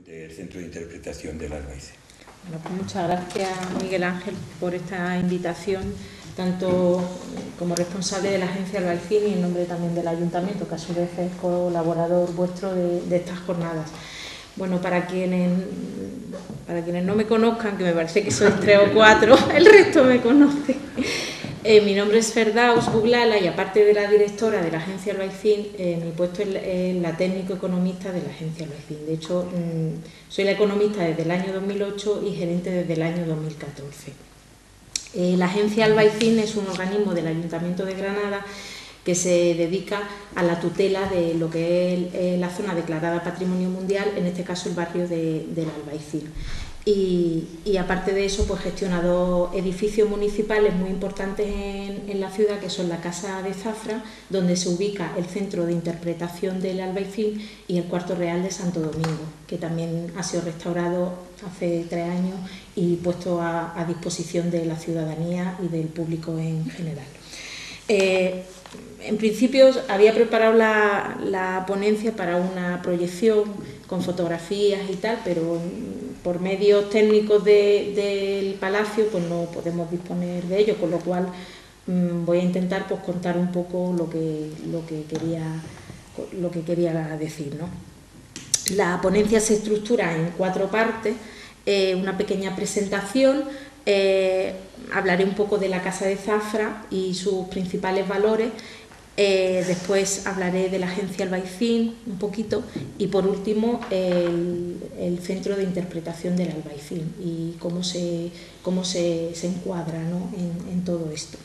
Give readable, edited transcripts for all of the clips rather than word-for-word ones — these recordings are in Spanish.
del Centro de Interpretación del Albaicín. Bueno, pues muchas gracias, Miguel Ángel, por esta invitación, tanto como responsable de la Agencia Albaicín y en nombre también del Ayuntamiento, que a su vez es colaborador vuestro de estas jornadas. Bueno, para quienes no me conozcan, que me parece que sois 3 o 4, el resto me conoce. Mi nombre es Ferdaus Buglala y aparte de la directora de la Agencia Albaicín, mi puesto es la técnico-economista de la Agencia Albaicín. De hecho, soy la economista desde el año 2008 y gerente desde el año 2014. La Agencia Albaicín es un organismo del Ayuntamiento de Granada que se dedica a la tutela de lo que es la zona declarada Patrimonio Mundial, en este caso el barrio del Albaicín. Y aparte de eso, pues gestiona 2 edificios municipales muy importantes en la ciudad, que son la Casa de Zafra, donde se ubica el Centro de Interpretación del Albaicín, y el Cuarto Real de Santo Domingo, que también ha sido restaurado hace 3 años y puesto a disposición de la ciudadanía y del público en general. En principio había preparado la ponencia para una proyección con fotografías y tal, pero por medios técnicos del Palacio pues no podemos disponer de ello, con lo cual voy a intentar pues contar un poco lo que quería decir, ¿no? La ponencia se estructura en 4 partes, una pequeña presentación. Hablaré un poco de la Casa de Zafra y sus principales valores. Después hablaré de la Agencia Albaicín un poquito y por último el Centro de Interpretación del Albaicín y cómo se encuadra, ¿no?, en todo esto.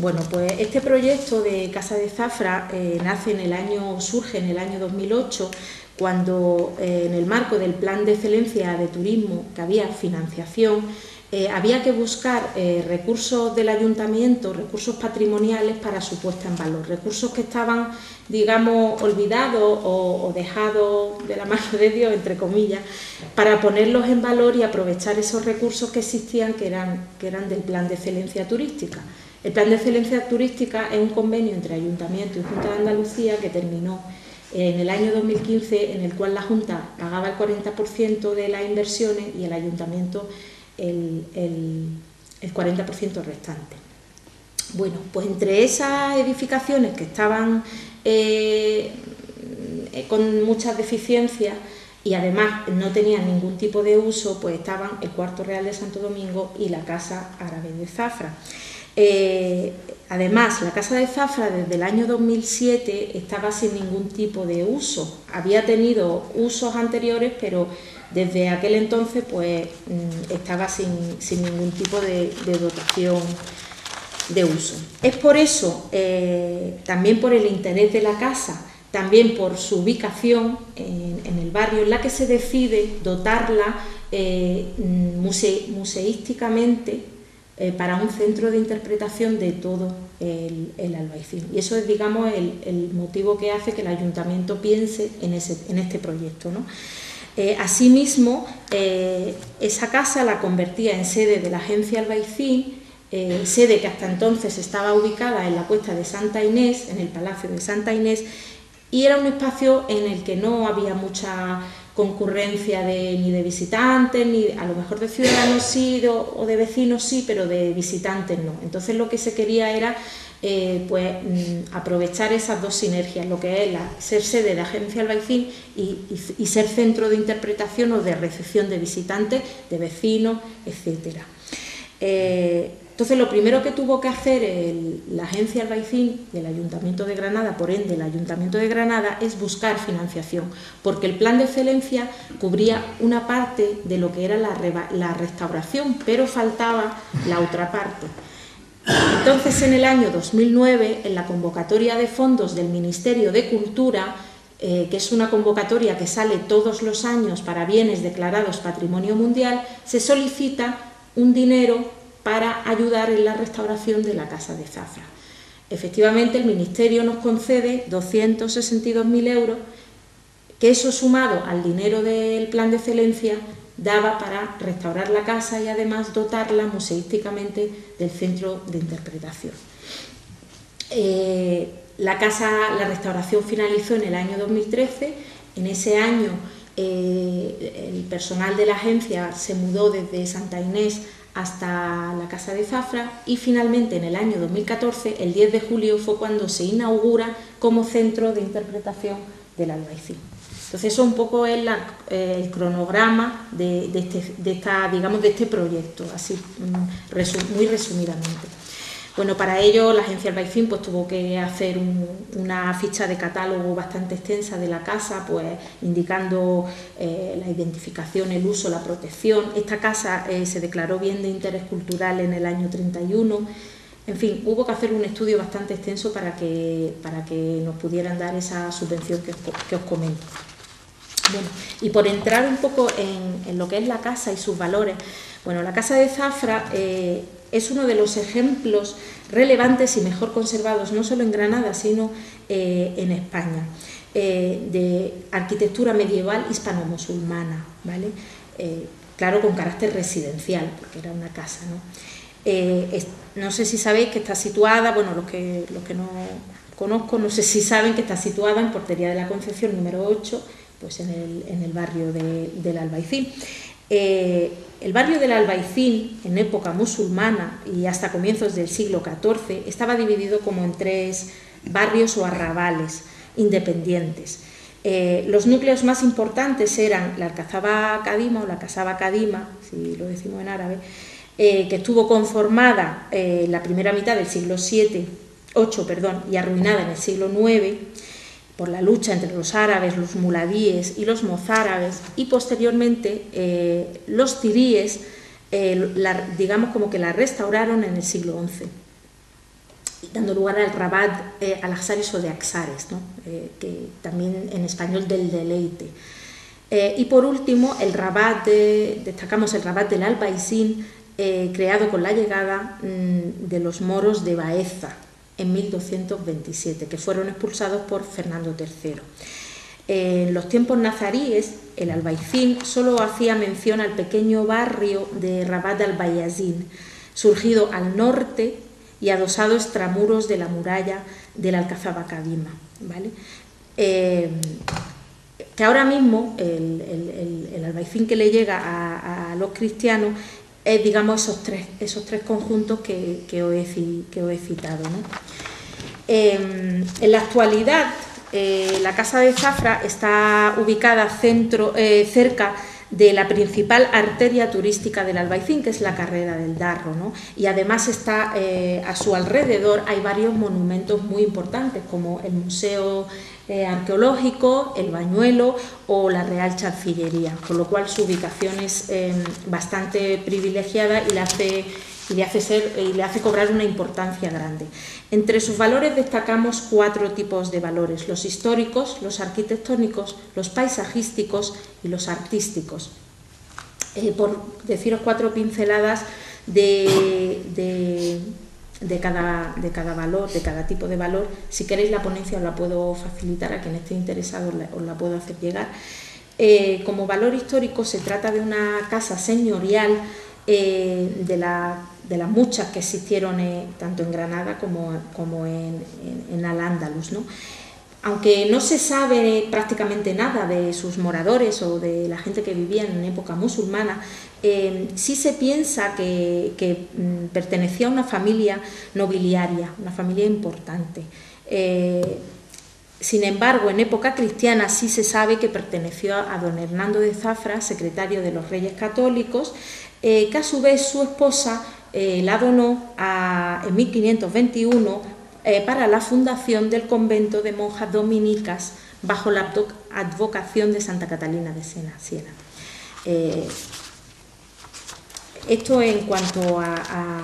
Bueno, pues este proyecto de Casa de Zafra surge en el año 2008, cuando en el marco del Plan de Excelencia de Turismo, que había financiación, había que buscar recursos del ayuntamiento, recursos patrimoniales para su puesta en valor, recursos que estaban, digamos, olvidados o dejados de la mano de Dios, entre comillas, para ponerlos en valor y aprovechar esos recursos que existían, que eran del Plan de Excelencia Turística. El Plan de Excelencia Turística es un convenio entre Ayuntamiento y Junta de Andalucía que terminó en el año 2015, en el cual la Junta pagaba el 40% de las inversiones y el Ayuntamiento el 40% restante. Bueno, pues entre esas edificaciones que estaban con muchas deficiencias y además no tenían ningún tipo de uso, pues estaban el Cuarto Real de Santo Domingo y la Casa Árabe de Zafra. Además, la Casa de Zafra desde el año 2007 estaba sin ningún tipo de uso. Había tenido usos anteriores, pero desde aquel entonces pues estaba sin ningún tipo de dotación de uso. Es por eso, también por el interés de la casa, también por su ubicación en el barrio, en la que se decide dotarla museísticamente para un centro de interpretación de todo el Albaicín. Y eso es, digamos, el motivo que hace que el Ayuntamiento piense en este proyecto, ¿no? Asimismo, esa casa la convertía en sede de la Agencia Albaicín, sede que hasta entonces estaba ubicada en la Cuesta de Santa Inés, en el Palacio de Santa Inés, y era un espacio en el que no había mucha concurrencia ni de visitantes, ni a lo mejor de ciudadanos sí, o de vecinos sí, pero de visitantes no. Entonces lo que se quería era aprovechar esas 2 sinergias, lo que es ser sede de Agencia Albaicín y ser centro de interpretación o de recepción de visitantes, de vecinos, etcétera. Entonces, lo primero que tuvo que hacer la Agencia Albaicín del Ayuntamiento de Granada, por ende el Ayuntamiento de Granada, es buscar financiación, porque el Plan de Excelencia cubría una parte de lo que era la restauración, pero faltaba la otra parte. Entonces, en el año 2009, en la convocatoria de fondos del Ministerio de Cultura, que es una convocatoria que sale todos los años para bienes declarados Patrimonio Mundial, se solicita un dinero para ayudar en la restauración de la Casa de Zafra. Efectivamente, el Ministerio nos concede 262.000 euros, que eso sumado al dinero del Plan de Excelencia daba para restaurar la casa y además dotarla museísticamente del centro de interpretación. La restauración finalizó en el año 2013, en ese año el personal de la agencia se mudó desde Santa Inés hasta la Casa de Zafra y finalmente en el año 2014, el 10 de julio, fue cuando se inaugura como centro de interpretación del Albaicín. Entonces eso un poco es el cronograma de este proyecto, así muy resumidamente. Bueno, para ello la agencia Albaicín pues tuvo que hacer una ficha de catálogo bastante extensa de la casa, pues indicando la identificación, el uso, la protección. Esta casa se declaró bien de interés cultural en el año 31. En fin, hubo que hacer un estudio bastante extenso para que nos pudieran dar esa subvención que os comento. Bueno, y por entrar un poco en lo que es la casa y sus valores, bueno, la Casa de Zafra es uno de los ejemplos relevantes y mejor conservados, no solo en Granada, sino en España, de arquitectura medieval hispano-musulmana, ¿vale? Claro, con carácter residencial, porque era una casa, ¿no? No sé si sabéis que está situada, bueno, los que no conozco, no sé si saben que está situada en Portería de la Concepción número 8, pues en el barrio del Albaicín. El barrio del Albaicín, en época musulmana y hasta comienzos del siglo XIV, estaba dividido como en 3 barrios o arrabales independientes. Los núcleos más importantes eran la Alcazaba Kadima o la Casaba Kadima, si lo decimos en árabe, que estuvo conformada la primera mitad del siglo VIII y arruinada en el siglo IX, por la lucha entre los árabes, los muladíes y los mozárabes, y posteriormente los ziríes, digamos como que la restauraron en el siglo XI, dando lugar al Rabat al-Aksaris o de Aksares, ¿no? Que también en español del deleite. Y por último, destacamos el Rabat del Albaicín, creado con la llegada de los moros de Baeza, en 1227, que fueron expulsados por Fernando III. En los tiempos nazaríes, el Albaicín solo hacía mención al pequeño barrio de Rabat al-Bayazín, surgido al norte y adosado extramuros de la muralla del Alcazaba Kadima, ¿vale? Que ahora mismo el Albaicín que le llega a los cristianos es, digamos, esos tres conjuntos que os he citado, ¿no? En la actualidad, la Casa de Zafra está ubicada cerca de la principal arteria turística del Albaicín, que es la Carrera del Darro, ¿no? Y además está a su alrededor hay varios monumentos muy importantes, como el Museo Arqueológico, el Bañuelo o la Real Chancillería, con lo cual su ubicación es bastante privilegiada y le hace cobrar una importancia grande. Entre sus valores destacamos 4 tipos de valores: los históricos, los arquitectónicos, los paisajísticos y los artísticos. Por deciros 4 pinceladas de cada valor, de cada tipo de valor. Si queréis, la ponencia os la puedo facilitar, a quien esté interesado os la puedo hacer llegar. Como valor histórico, se trata de una casa señorial de las muchas que existieron tanto en Granada como en Al-Ándalus, ¿no? Aunque no se sabe prácticamente nada de sus moradores o de la gente que vivía en época musulmana, sí se piensa que pertenecía a una familia nobiliaria, una familia importante. Sin embargo, en época cristiana sí se sabe que perteneció a don Hernando de Zafra, secretario de los Reyes Católicos, que a su vez su esposa la donó en 1521 para la fundación del convento de monjas dominicas bajo la advocación de Santa Catalina de Siena. Esto en cuanto a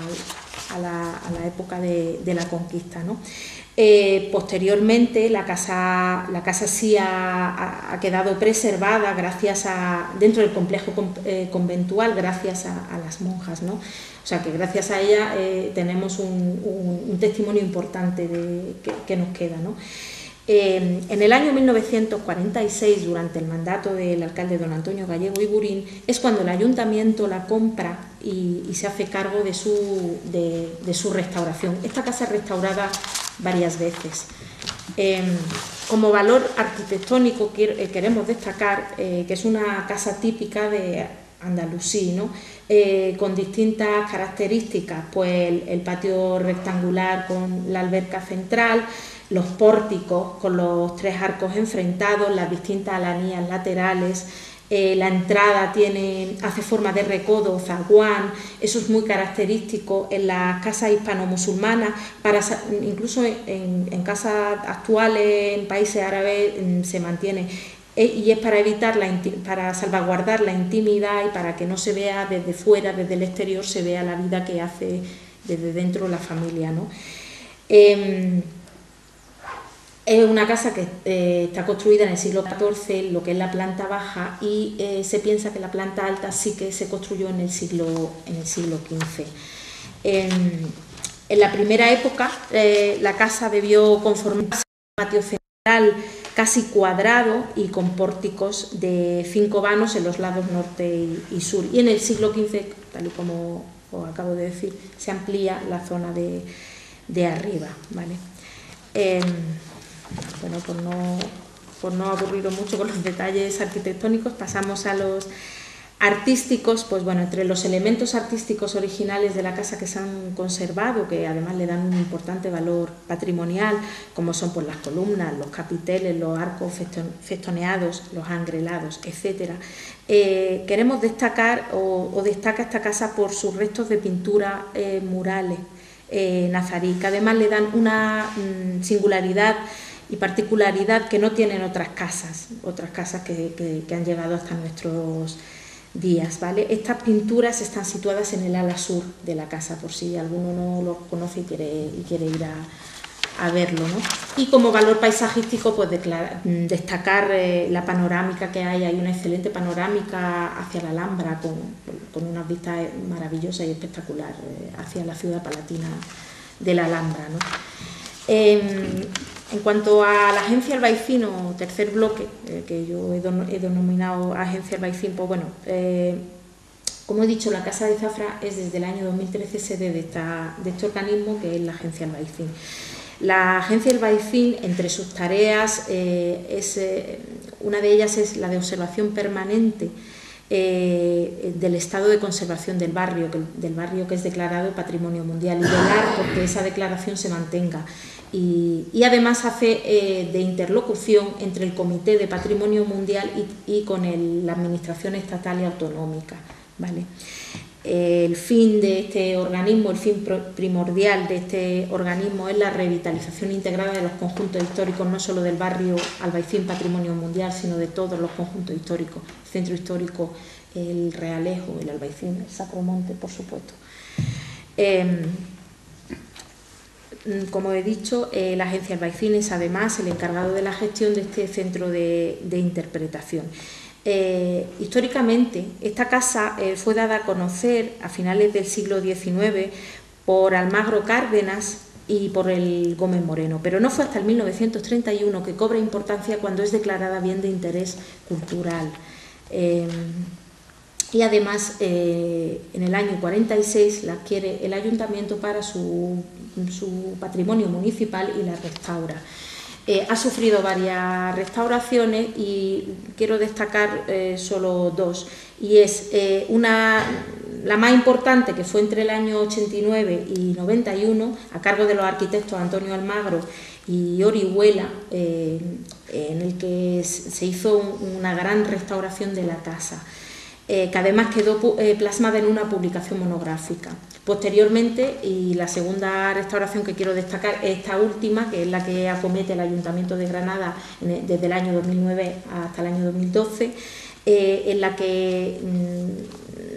la época de la conquista, ¿no? Posteriormente la casa sí ha quedado preservada dentro del complejo conventual gracias a las monjas, ¿no? O sea que gracias a ella tenemos un testimonio importante que nos queda, ¿no? En el año 1946, durante el mandato del alcalde don Antonio Gallego Iburín, es cuando el ayuntamiento la compra y se hace cargo de su restauración. Esta casa es restaurada varias veces. Como valor arquitectónico queremos destacar que es una casa típica de Andalusí, ¿no? Con distintas características, pues el patio rectangular con la alberca central, los pórticos con los 3 arcos enfrentados, las distintas alanías laterales. La entrada hace forma de recodo o zaguán, eso es muy característico en las casas hispano-musulmanas, incluso en casas actuales en países árabes se mantiene, y es para salvaguardar la intimidad y para que no se vea desde fuera, desde el exterior, se vea la vida que hace desde dentro la familia, ¿no? Es una casa que está construida en el siglo XIV, lo que es la planta baja, y se piensa que la planta alta sí que se construyó en el siglo XV. En la primera época, la casa debió conformarse con un patio central casi cuadrado y con pórticos de 5 vanos en los lados norte y sur. Y en el siglo XV, tal y como os acabo de decir, se amplía la zona de arriba, ¿vale? Bueno, por no aburriros mucho con los detalles arquitectónicos, pasamos a los artísticos. Pues bueno, entre los elementos artísticos originales de la casa que se han conservado, que además le dan un importante valor patrimonial, como son pues las columnas, los capiteles, los arcos festoneados, los angrelados, etcétera, queremos destacar o destaca esta casa por sus restos de pintura murales nazarí, que además le dan una singularidad y particularidad que no tienen otras casas que han llegado hasta nuestros días, ¿vale? Estas pinturas están situadas en el ala sur de la casa, por si alguno no los conoce y quiere ir a verlo, ¿no? Y como valor paisajístico, pues destacar la panorámica que hay una excelente panorámica hacia la Alhambra, con unas vistas maravillosas y espectaculares hacia la ciudad palatina de la Alhambra, ¿no? En cuanto a la Agencia Albaicín, o tercer bloque, que yo he denominado Agencia Albaicín, pues bueno, como he dicho, la Casa de Zafra es desde el año 2013 sede de este organismo, que es la Agencia Albaicín. La Agencia Albaicín, entre sus tareas, una de ellas es la de observación permanente del estado de conservación del barrio que es declarado Patrimonio Mundial, y velar porque esa declaración se mantenga. Y además hace de interlocución entre el Comité de Patrimonio Mundial y con la Administración Estatal y Autonómica, ¿vale? El fin de este organismo, el fin primordial de este organismo es la revitalización integrada de los conjuntos históricos, no solo del barrio Albaicín Patrimonio Mundial, sino de todos los conjuntos históricos, el centro histórico, el Realejo, el Albaicín, el Sacromonte, por supuesto. Como he dicho, la Agencia Albaicín es además el encargado de la gestión de este centro de interpretación. Históricamente, esta casa fue dada a conocer a finales del siglo XIX por Almagro Cárdenas y por el Gómez Moreno, pero no fue hasta el 1931 que cobra importancia cuando es declarada bien de interés cultural. Y además, en el año 46 la adquiere el ayuntamiento para su patrimonio municipal y la restaura. Ha sufrido varias restauraciones y quiero destacar solo dos, y es la más importante, que fue entre el año 89 y 91, a cargo de los arquitectos Antonio Almagro y Orihuela, en el que se hizo una gran restauración de la casa, que además quedó plasmada en una publicación monográfica. Posteriormente, y la segunda restauración que quiero destacar es esta última, que es la que acomete el Ayuntamiento de Granada desde el año 2009 hasta el año 2012, en la que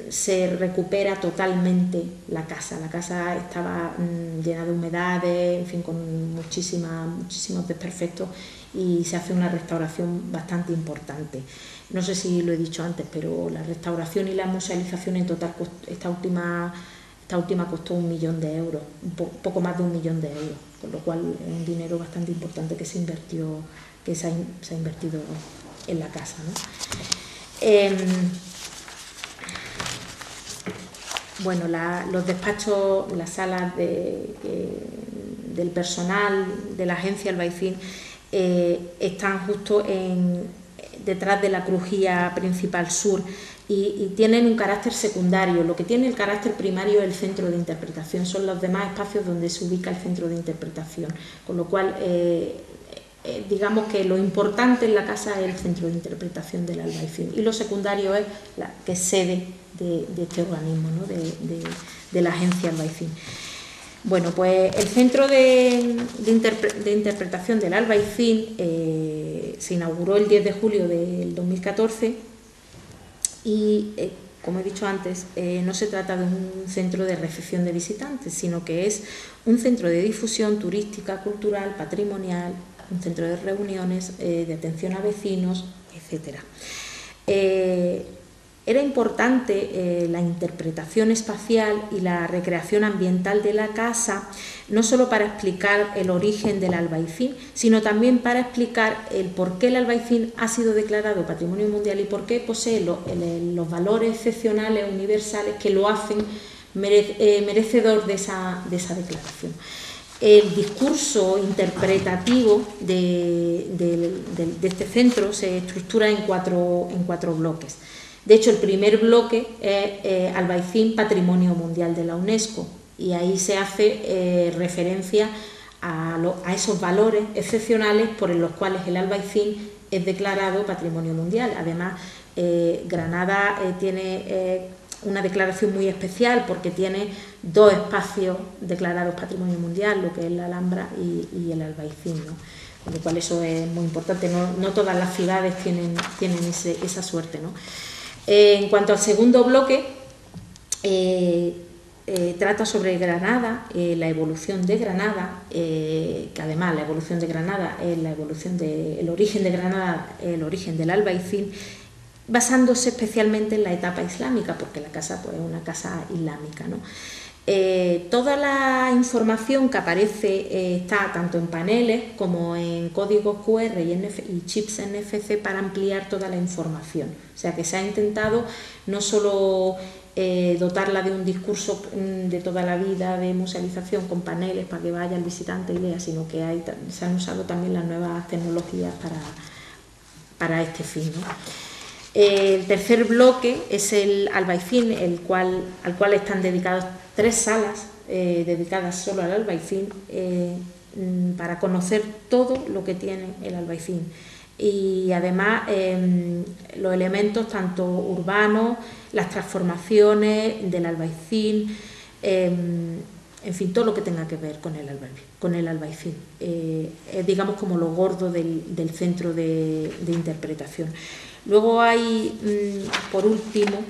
se recupera totalmente la casa. La casa estaba llena de humedades, en fin, con muchísimos desperfectos, y se hace una restauración bastante importante. No sé si lo he dicho antes, pero la restauración y la musealización en total, esta última costó 1 millón de euros, poco más de 1 millón de euros, con lo cual es un dinero bastante importante que se ha invertido en la casa, ¿no? Bueno, los despachos, las salas del personal de la Agencia Albaicín están justo detrás de la crujía principal sur y tienen un carácter secundario. Lo que tiene el carácter primario es el centro de interpretación, son los demás espacios donde se ubica el centro de interpretación, con lo cual digamos que lo importante en la casa es el centro de interpretación del Albaicín y lo secundario es que es sede de este organismo, ¿no? de la agencia Albaicín. Bueno, pues el centro de interpretación del Albaicín se inauguró el 10 de julio del 2014 y, como he dicho antes, no se trata de un centro de recepción de visitantes, sino que es un centro de difusión turística, cultural, patrimonial, un centro de reuniones, de atención a vecinos, etc. Era importante la interpretación espacial y la recreación ambiental de la casa, no solo para explicar el origen del Albaicín, sino también para explicar el por qué el Albaicín ha sido declarado Patrimonio Mundial y por qué posee los valores excepcionales, universales, que lo hacen merecedor de esa declaración. El discurso interpretativo de este centro se estructura en cuatro bloques. De hecho, el primer bloque es Albaicín Patrimonio Mundial de la UNESCO y ahí se hace referencia a esos valores excepcionales por los cuales el Albaicín es declarado Patrimonio Mundial. Además, Granada tiene una declaración muy especial porque tiene dos espacios declarados Patrimonio Mundial, lo que es la Alhambra y el Albaicín, ¿no? Con lo cual eso es muy importante, no todas las ciudades tienen esa suerte, ¿no? En cuanto al segundo bloque, trata sobre Granada, la evolución de Granada, que además la evolución de Granada es el origen de Granada, el origen del Albaicín, basándose especialmente en la etapa islámica, porque la casa pues, es una casa islámica, ¿no? Toda la información que aparece está tanto en paneles como en códigos QR y chips NFC para ampliar toda la información. O sea que se ha intentado no solo dotarla de un discurso de toda la vida de musealización con paneles para que vaya el visitante y lea, sino que se han usado también las nuevas tecnologías para este fin, ¿no? El tercer bloque es el Albaicín, al cual están dedicadas 3 salas dedicadas solo al Albaicín para conocer todo lo que tiene el Albaicín y además los elementos tanto urbanos, las transformaciones del Albaicín, en fin, todo lo que tenga que ver con el Albaicín. Es digamos como lo gordo del centro de interpretación. Luego hay, por último,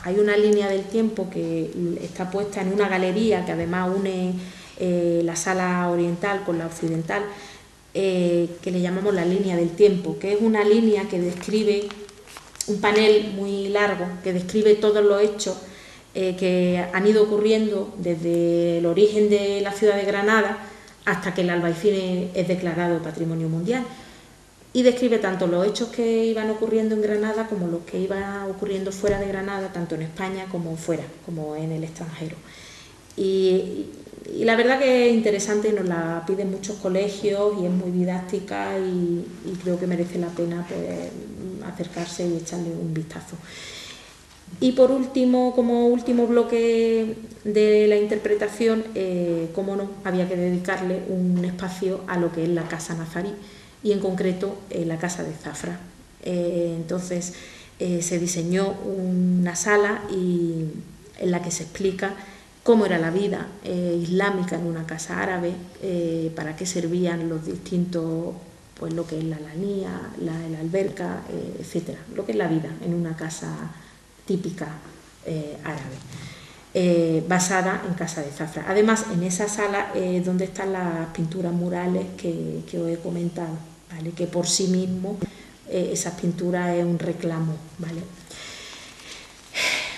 hay una línea del tiempo que está puesta en una galería que además une la sala oriental con la occidental, que le llamamos la línea del tiempo, que es una línea que describe un panel muy largo, que describe todos los hechos que han ido ocurriendo desde el origen de la ciudad de Granada hasta que el Albaicín es declarado Patrimonio Mundial. Y describe tanto los hechos que iban ocurriendo en Granada como los que iban ocurriendo fuera de Granada, tanto en España como fuera, como en el extranjero. Y la verdad que es interesante, nos la piden muchos colegios y es muy didáctica y creo que merece la pena pues, acercarse y echarle un vistazo. Y por último, como último bloque de la interpretación, como no, había que dedicarle un espacio a lo que es la Casa Nazarí, y en concreto la Casa de Zafra. Entonces se diseñó una sala en la que se explica cómo era la vida islámica en una casa árabe, para qué servían los distintos, pues lo que es la lanía, la alberca, etcétera, lo que es la vida en una casa típica árabe. Basada en Casa de Zafra. Además, en esa sala es donde están las pinturas murales que os he comentado, ¿vale? Que por sí mismo esas pinturas es un reclamo, ¿vale?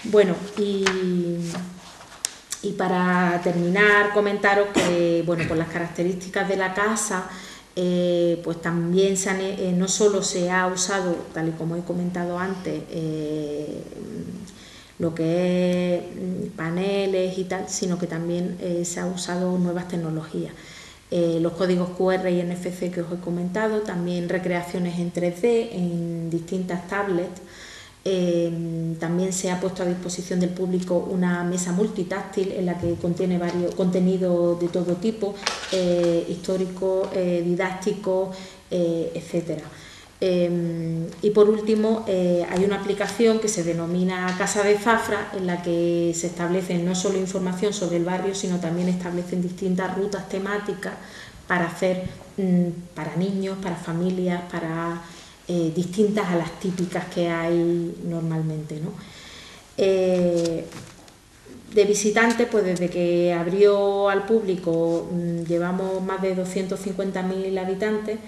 Bueno, y para terminar, comentaros que bueno, pues las características de la casa, pues también no solo se ha usado, tal y como he comentado antes, lo que es paneles y tal, sino que también se ha usado nuevas tecnologías. los códigos QR y NFC que os he comentado, también recreaciones en 3D en distintas tablets. También se ha puesto a disposición del público una mesa multitáctil en la que contiene varios contenidos de todo tipo, histórico, didáctico, etcétera. Y por último, hay una aplicación que se denomina Casa de Zafra, en la que se establece no solo información sobre el barrio, sino también establecen distintas rutas temáticas para hacer para niños, para familias, para distintas a las típicas que hay normalmente, ¿no? De visitantes, pues desde que abrió al público llevamos más de 250.000 habitantes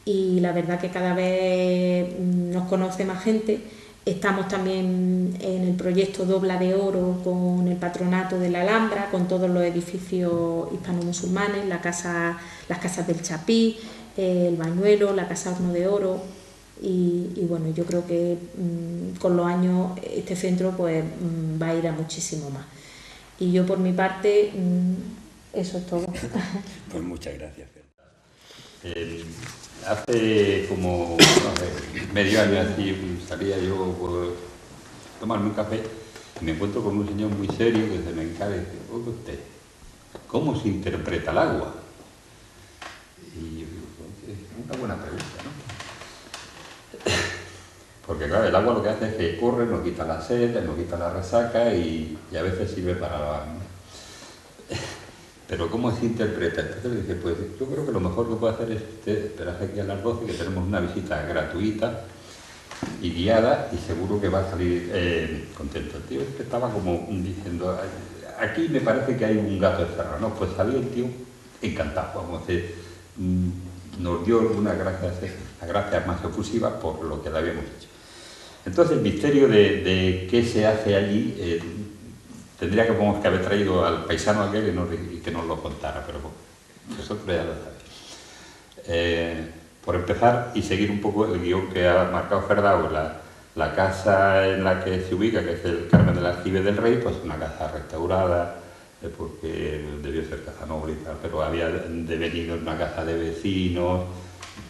y la verdad que cada vez nos conoce más gente. Estamos también en el proyecto Dobla de Oro con el patronato de la Alhambra, con todos los edificios hispano-musulmanes, las casas del Chapí, el Bañuelo, la Casa Horno de Oro. Y bueno, yo creo que con los años este centro pues va a ir a muchísimo más. Y yo por mi parte, eso es todo. Pues muchas gracias. Hace como medio año así salía yo por tomarme un café y me encuentro con un señor muy serio que se me encara y dice: oye usted, ¿cómo se interpreta el agua? Y yo digo, es una buena pregunta, ¿no? Porque claro, el agua lo que hace es que corre, nos quita la sed, nos quita la resaca y a veces sirve para lavar, ¿no? Pero ¿cómo se interpreta? Entonces le dije, pues yo creo que lo mejor que puede hacer es usted esperarse aquí a las 12, que tenemos una visita gratuita y guiada y seguro que va a salir contento. El tío es que estaba como diciendo, aquí me parece que hay un gato encerrado, ¿no? Pues salió el tío encantado, vamos a decir, nos dio unas gracias más efusivas por lo que le habíamos hecho. Entonces el misterio de qué se hace allí tendría que haber traído al paisano aquel y que nos lo contara, pero vosotros ya lo sabéis. Por empezar y seguir un poco el guión que ha marcado Ferdao, la casa en la que se ubica, que es el Carmen del Aljibe del Rey, pues una casa restaurada, porque debió ser casa noble y tal, pero había devenido en una casa de vecinos,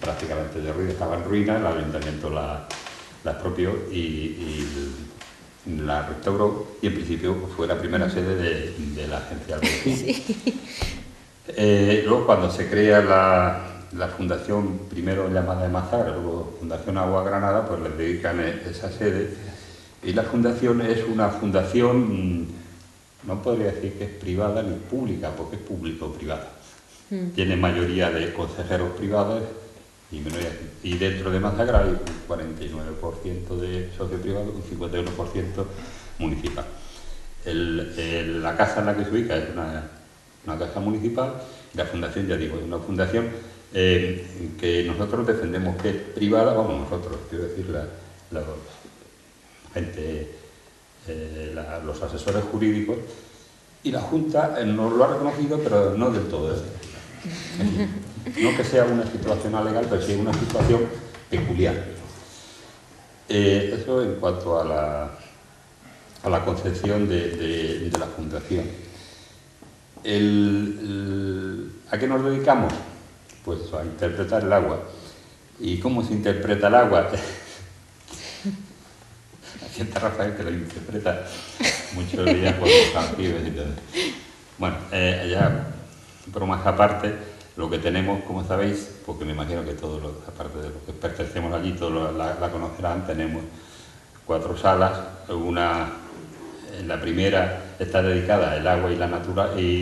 prácticamente de ruina, estaba en ruina, el ayuntamiento la expropió y la restauró, y en principio fue la primera sede de la agencia del vecino. Sí. Luego cuando se crea la fundación, primero llamada de Mazagra, luego Fundación Agua Granada, pues les dedican esa sede, y la fundación es una fundación, no podría decir que es privada ni pública, porque es público-privada. Tiene mayoría de consejeros privados y dentro de Mazagra hay un 49% de socio privado, un 51% municipal. La casa en la que se ubica es una casa municipal y la fundación, ya digo, es una fundación que nosotros defendemos que es privada, vamos, nosotros, quiero decir, la gente, los asesores jurídicos, y la Junta nos lo ha reconocido, pero no del todo. No que sea una situación legal, pero sí una situación peculiar. Eso en cuanto a la concepción de la fundación. ¿A qué nos dedicamos? Pues a interpretar el agua. ¿Y cómo se interpreta el agua? Aquí está Rafael, que lo interpreta muchos días por los archivos y todo. Bueno, ya bromas aparte, lo que tenemos, como sabéis, porque me imagino que todos, aparte de los que pertenecemos allí, todos la conocerán, tenemos 4 salas. La primera está dedicada al agua y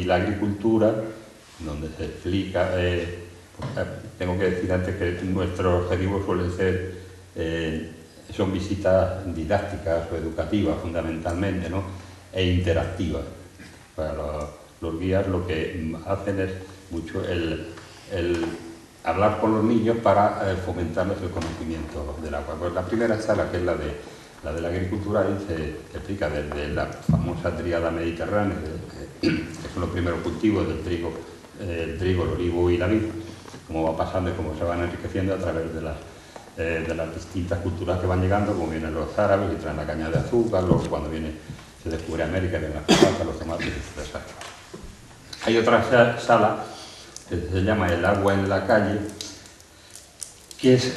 la agricultura, donde se explica, tengo que decir antes que nuestros objetivos suelen ser, son visitas didácticas o educativas fundamentalmente, ¿no? E interactivas. Para los guías lo que hacen es mucho el hablar con los niños para fomentarles el conocimiento del agua. Pues la primera sala, que es la de la agricultura, ahí se explica desde la famosa tríada mediterránea, que son los primeros cultivos del trigo, el olivo y la vid, cómo va pasando y cómo se van enriqueciendo a través de las distintas culturas que van llegando, como vienen los árabes y traen la caña de azúcar, luego cuando se descubre América, vienen las patatas, los tomates, etc. Hay otra sala que se llama El agua en la calle, que es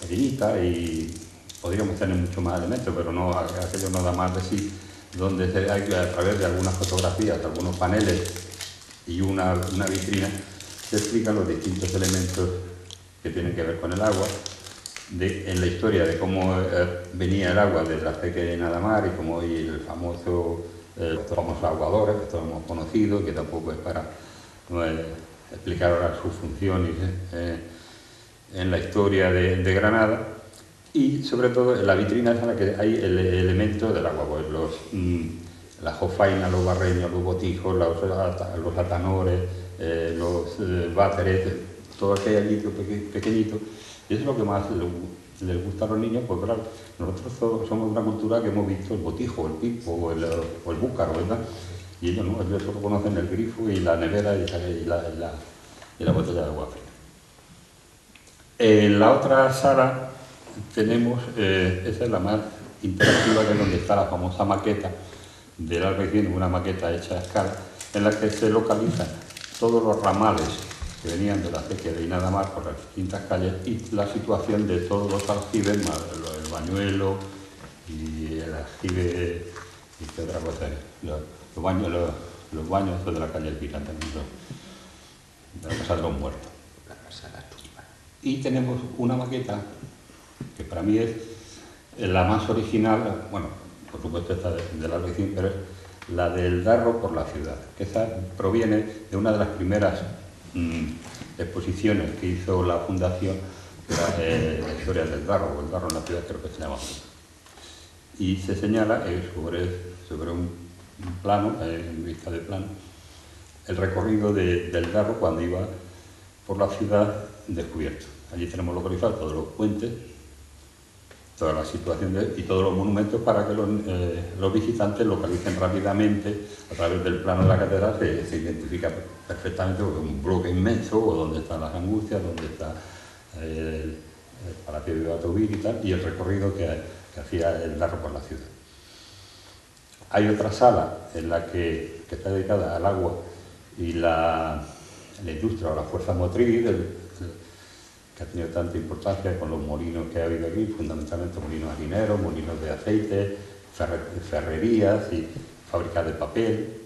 pequeñita y podríamos tener mucho más elementos, pero no, aquello no da más de sí, donde hay que, a través de algunas fotografías, algunos paneles y una vitrina, se explican los distintos elementos que tienen que ver con el agua, en la historia de cómo venía el agua desde la acequia de Nadamar y cómo hoy los famosos aguadores que todos hemos conocido, que tampoco es para explicar ahora sus funciones en la historia de Granada, y sobre todo en la vitrina es en la que hay el elemento del agua, pues la jofaina, los barreños, los botijos, los atanores, los váteres, todo aquello allí pequeñito. Y eso es lo que más les gusta a los niños, pues claro, nosotros somos una cultura que hemos visto el botijo, el pipo o el búcaro, ¿verdad? Y ellos no, ellos solo conocen el grifo y la nevera y la botella de agua fría. En la otra sala tenemos, esa es la más interactiva, que es donde está la famosa maqueta del Albaicín, una maqueta hecha a escala, en la que se localizan todos los ramales que venían de la acequia de Inadamar por las distintas calles y la situación de todos los aljibes, el bañuelo y el aljibe y qué otra cosa es, los baños de la calle Elvira, de la Casa de los Muertos. Y tenemos una maqueta que para mí es la más original, bueno, por supuesto esta del Albaicín, pero es la del Darro por la ciudad, que esa proviene de una de las primeras exposiciones que hizo la Fundación, la historia del Darro, o el Darro en la ciudad creo que se llama. Y se señala sobre un plano, en vista de plano, el recorrido del Darro cuando iba por la ciudad descubierto. Allí tenemos localizados todos los puentes, toda la situación y todos los monumentos para que los visitantes localicen rápidamente a través del plano de la catedral. Se identifica perfectamente un bloque inmenso, o donde están las Angustias, donde está el Palacio de Batovir y tal, y el recorrido que hacía el Darro por la ciudad. Hay otra sala en la que está dedicada al agua y la industria o la fuerza motriz, que ha tenido tanta importancia con los molinos que ha habido aquí, fundamentalmente molinos harineros, molinos de aceite, ferrerías y fábricas de papel.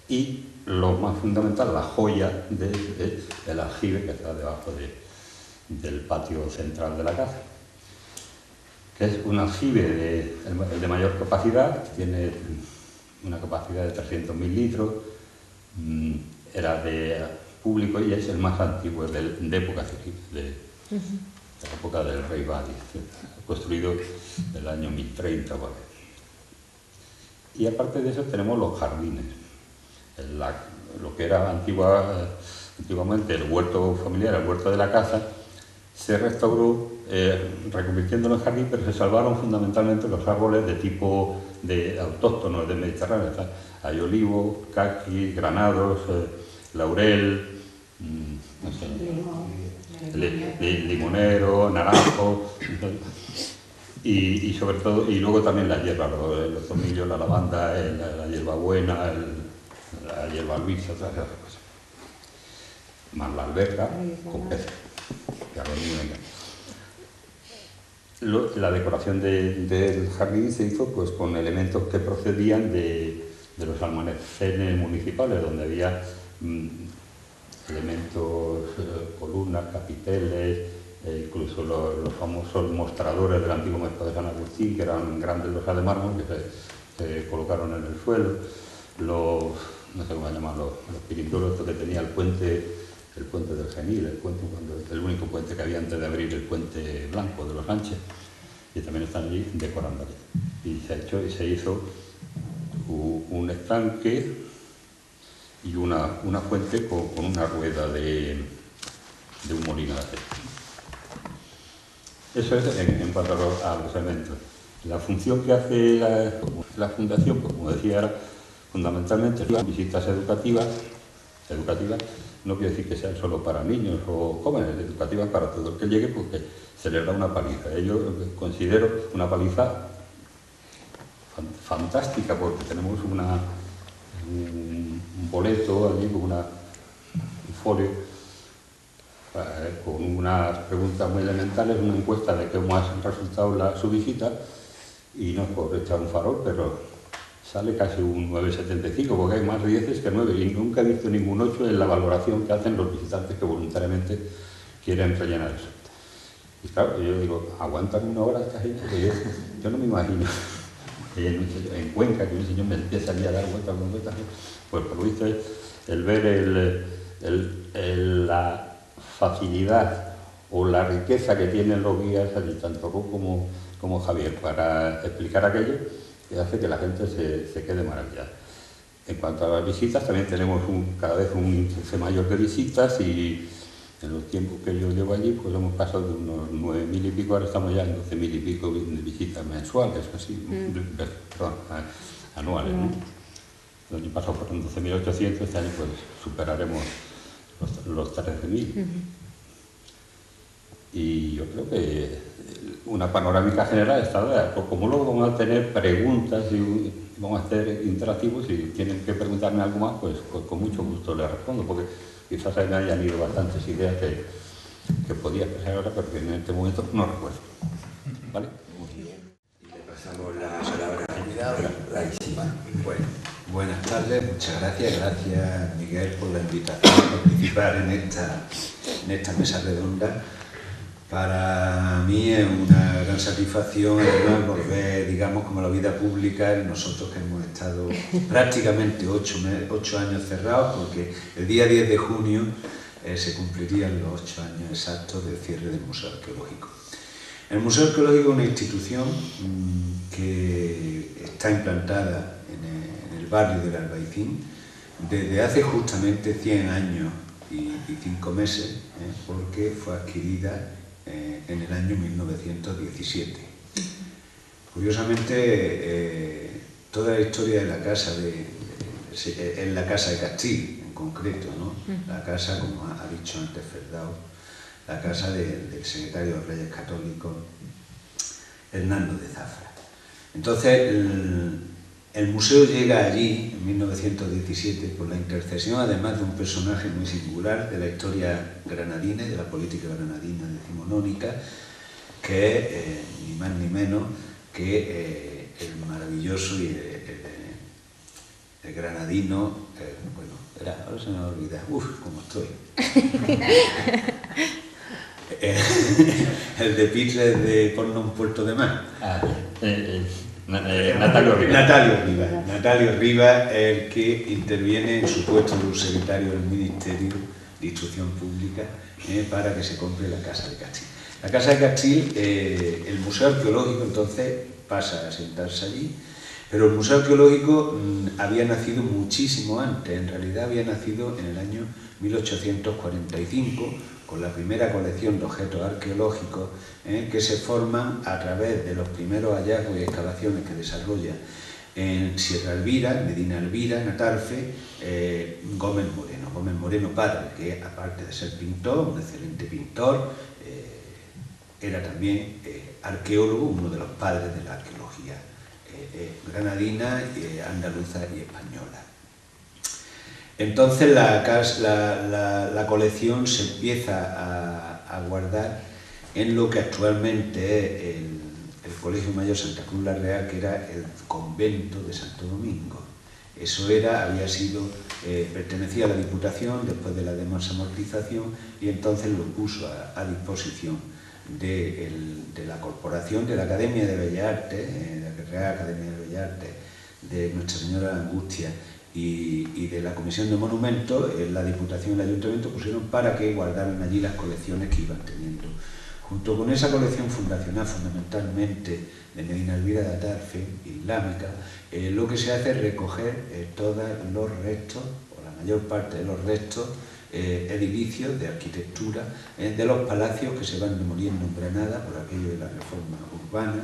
Y lo más fundamental, la joya del aljibe que está debajo del patio central de la casa, que es un aljibe de mayor capacidad, tiene una capacidad de 300.000 litros, era de público y es el más antiguo de época de la época del rey Badi, construido en el año 1030. ¿Vale? Y aparte de eso tenemos los jardines, lo que era antiguamente el huerto familiar, el huerto de la casa, se restauró reconvirtiéndolo en jardín, pero se salvaron fundamentalmente los árboles de tipo autóctonos del Mediterráneo. Hay olivos, caqui, granados, laurel, no sé, limonero, naranjo, y sobre todo, y luego también la hierba, los tomillos, la lavanda, la hierbabuena, la hierba luisa, todas esas cosas. Más la alberca con peces, que a los niños encantan. La decoración del jardín se hizo pues con elementos que procedían de los almacenes municipales, donde había elementos, columnas, capiteles, incluso los famosos mostradores del antiguo mercado de San Agustín, que eran grandes losas de mármol que se colocaron en el suelo, no sé cómo llaman, los pirindolos que tenía el puente del Genil, el único puente que había antes de abrir el puente blanco de los Sánchez, y también están allí decorando allí. Y se hizo un estanque y una fuente con una rueda de un molino de aceite. Eso es en cuanto a los elementos. La función que hace la Fundación, pues como decía, era fundamentalmente visitas educativas, no quiere decir que sean solo para niños o jóvenes, educativas para todo el que llegue, porque se les da una paliza. Yo considero una paliza fantástica, porque tenemos un boleto allí con folio con unas preguntas muy elementales, una encuesta de cómo ha resultado su visita, y no es por echar un farol, pero sale casi un 9,75, porque hay más 10 que 9, y nunca he visto ningún 8 en la valoración que hacen los visitantes que voluntariamente quieren rellenar eso. Y claro, yo digo, aguantan una hora esta gente, porque yo no me imagino en Cuenca que un señor me empieza a dar vueltas, pues por lo visto es el ver la facilidad o la riqueza que tienen los guías, tanto Ruth como Javier, para explicar aquello, que hace que la gente se quede maravillada. En cuanto a las visitas, también tenemos cada vez un índice mayor de visitas, y en los tiempos que yo llevo allí, pues hemos pasado de unos 9.000 y pico, ahora estamos ya en 12.000 y pico de visitas mensuales, así, perdón, anuales, ¿no? El año pasado fueron 12.800, este año pues superaremos los 13.000. Y yo creo que una panorámica general está, pues como luego vamos a tener preguntas y vamos a hacer interactivos, y tienen que preguntarme algo más, pues con mucho gusto les respondo, porque quizás me hayan ido bastantes ideas que podía expresar ahora, pero que en este momento no recuerdo. ¿Vale? Muy bien. Y le pasamos la palabra a Bueno, buenas tardes, muchas gracias. Gracias, Miguel, por la invitación a participar en esta mesa redonda. Para mí es una gran satisfacción, además, volver, digamos, como la vida pública, nosotros que hemos estado prácticamente 8 años cerrados, porque el día 10 de junio se cumplirían los 8 años exactos del cierre del Museo Arqueológico. El Museo Arqueológico es una institución que está implantada en el barrio del Albaicín desde hace justamente 100 años y 5 meses, porque fue adquirida en el año 1917. Curiosamente, toda la historia de la casa es la casa de Castil, en concreto, ¿no? La casa, como ha dicho antes Ferdao, la casa del secretario de los Reyes Católicos, Hernando de Zafra. Entonces, el museo llega allí, en 1917, por la intercesión, además de un personaje muy singular de la historia granadina y de la política granadina decimonónica, que es ni más ni menos que el maravilloso y el granadino, bueno, ahora se me va a olvidar, cómo estoy. El de Pitres de Ponno un puerto de mar. Natalio Rivas es el que interviene en su puesto de secretario del Ministerio de Instrucción Pública para que se compre la Casa de Castil. La Casa de Castil, el Museo Arqueológico entonces pasa a sentarse allí, pero el Museo Arqueológico había nacido muchísimo antes, en realidad había nacido en el año 1845, con la primera colección de objetos arqueológicos que se forman a través de los primeros hallazgos y excavaciones que desarrolla en Sierra Elvira, Medina Elvira, en Atarfe, Gómez Moreno padre, que aparte de ser pintor, un excelente pintor, era también arqueólogo, uno de los padres de la arqueología granadina, andaluza y española. Entonces la colección se empieza a guardar en lo que actualmente es el Colegio Mayor Santa Cruz la Real, que era el convento de Santo Domingo. Eso pertenecía a la Diputación después de la desamortización, y entonces lo puso a disposición de la Corporación, de la Academia de Bellas Artes, la Real Academia de Bellas Artes, de Nuestra Señora de la Angustia, y de la Comisión de Monumentos. La Diputación y el Ayuntamiento pusieron para que guardaran allí las colecciones que iban teniendo. Junto con esa colección fundacional, fundamentalmente de Medina Elvira de Atarfe, islámica, lo que se hace es recoger todos los restos, o la mayor parte de los restos, edilicios de arquitectura de los palacios que se van demoliendo en Granada por aquello de la reforma urbana,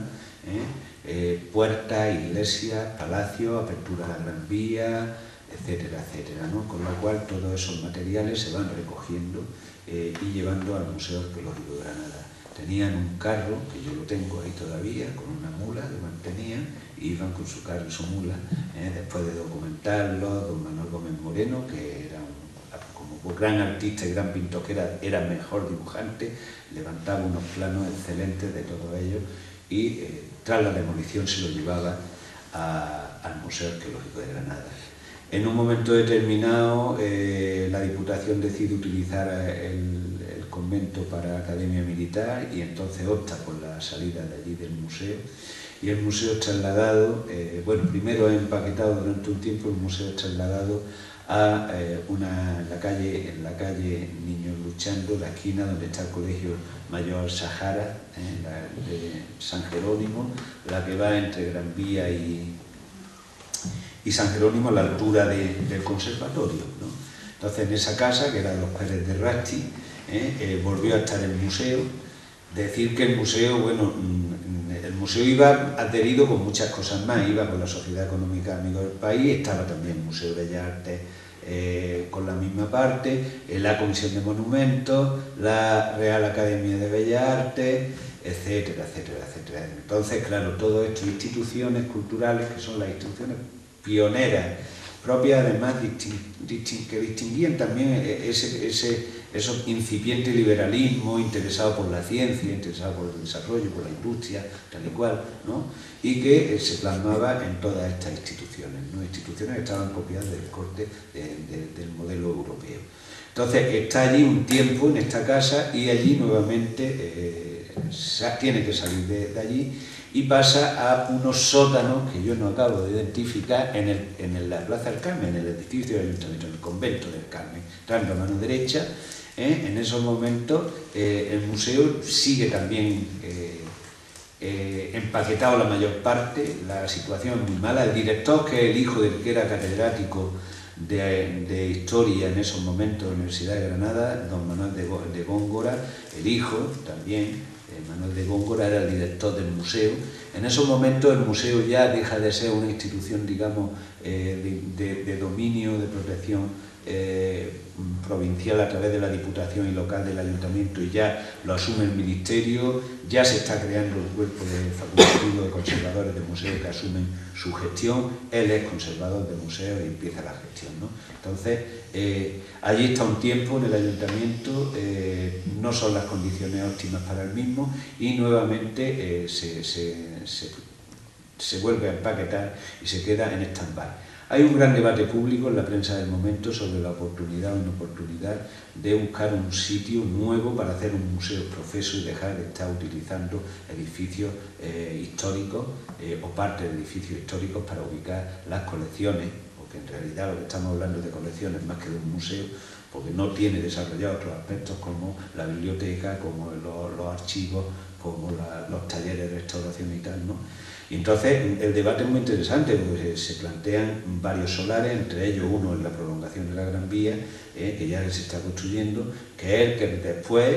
puertas, iglesias, palacios, apertura a la Gran Vía, etcétera, etcétera, ¿no? Con lo cual todos esos materiales se van recogiendo y llevando al Museo Arqueológico de Granada. Tenían un carro, que yo lo tengo ahí todavía, con una mula que mantenían, y iban con su carro y su mula, después de documentarlo, don Manuel Gómez Moreno, que era como como gran artista y gran pintor que era mejor dibujante, levantaba unos planos excelentes de todo ello y tras la demolición se lo llevaba al Museo Arqueológico de Granada. En un momento determinado la Diputación decide utilizar el convento para academia militar y entonces opta por la salida de allí del museo, y el museo es trasladado, bueno, primero es empaquetado durante un tiempo, el museo es trasladado a en la calle Niños Luchando, la esquina donde está el Colegio Mayor Sahara, de San Jerónimo, la que va entre Gran Vía y San Jerónimo, a la altura del conservatorio, ¿no? Entonces, en esa casa, que era de los Pérez de Rasti, volvió a estar el museo. Decir que el museo, bueno, el museo iba adherido con muchas cosas más, iba con la Sociedad Económica Amigos del País, estaba también el Museo de Bellas Artes con la misma parte, la Comisión de Monumentos, la Real Academia de Bellas Artes, etcétera, etcétera, etcétera. Entonces, claro, todo esto, instituciones culturales, que son las instituciones pioneras, propias además que distinguían también esos incipientes liberalismo, interesado por la ciencia, interesado por el desarrollo, por la industria, tal y cual, ¿no? Y que se plasmaba en todas estas instituciones, ¿no? Instituciones que estaban copiadas del corte del modelo europeo. Entonces está allí un tiempo en esta casa y allí nuevamente tiene que salir de allí y pasa a unos sótanos que yo no acabo de identificar en la Plaza del Carmen, en el edificio del Ayuntamiento, en el convento del Carmen, dando a mano derecha. En esos momentos el museo sigue también empaquetado la mayor parte, la situación es muy mala. El director, que es el hijo del que era catedrático de Historia en esos momentos en la Universidad de Granada, don Manuel de Góngora, el hijo también, Manuel de Góngora, era el director del museo. En esos momentos el museo ya deja de ser una institución, digamos, de dominio, de protección provincial a través de la Diputación y local del Ayuntamiento, y ya lo asume el Ministerio, ya se está creando el cuerpo de facultativo de conservadores de museos que asumen su gestión, él es conservador de museos y empieza la gestión, ¿no? Entonces, allí está un tiempo en el Ayuntamiento, no son las condiciones óptimas para el mismo y nuevamente se vuelve a empaquetar y se queda en stand-by. Hay un gran debate público en la prensa del momento sobre la oportunidad o inoportunidad de buscar un sitio nuevo para hacer un museo profeso y dejar de estar utilizando edificios históricos o parte de edificios históricos para ubicar las colecciones, porque en realidad lo que estamos hablando de colecciones más que de un museo, porque no tiene desarrollado otros aspectos como la biblioteca, como los archivos, como los talleres de restauración y tal, ¿no? Y entonces el debate es muy interesante, porque se plantean varios solares, entre ellos uno en la prolongación de la Gran Vía, que ya se está construyendo, que es el que después,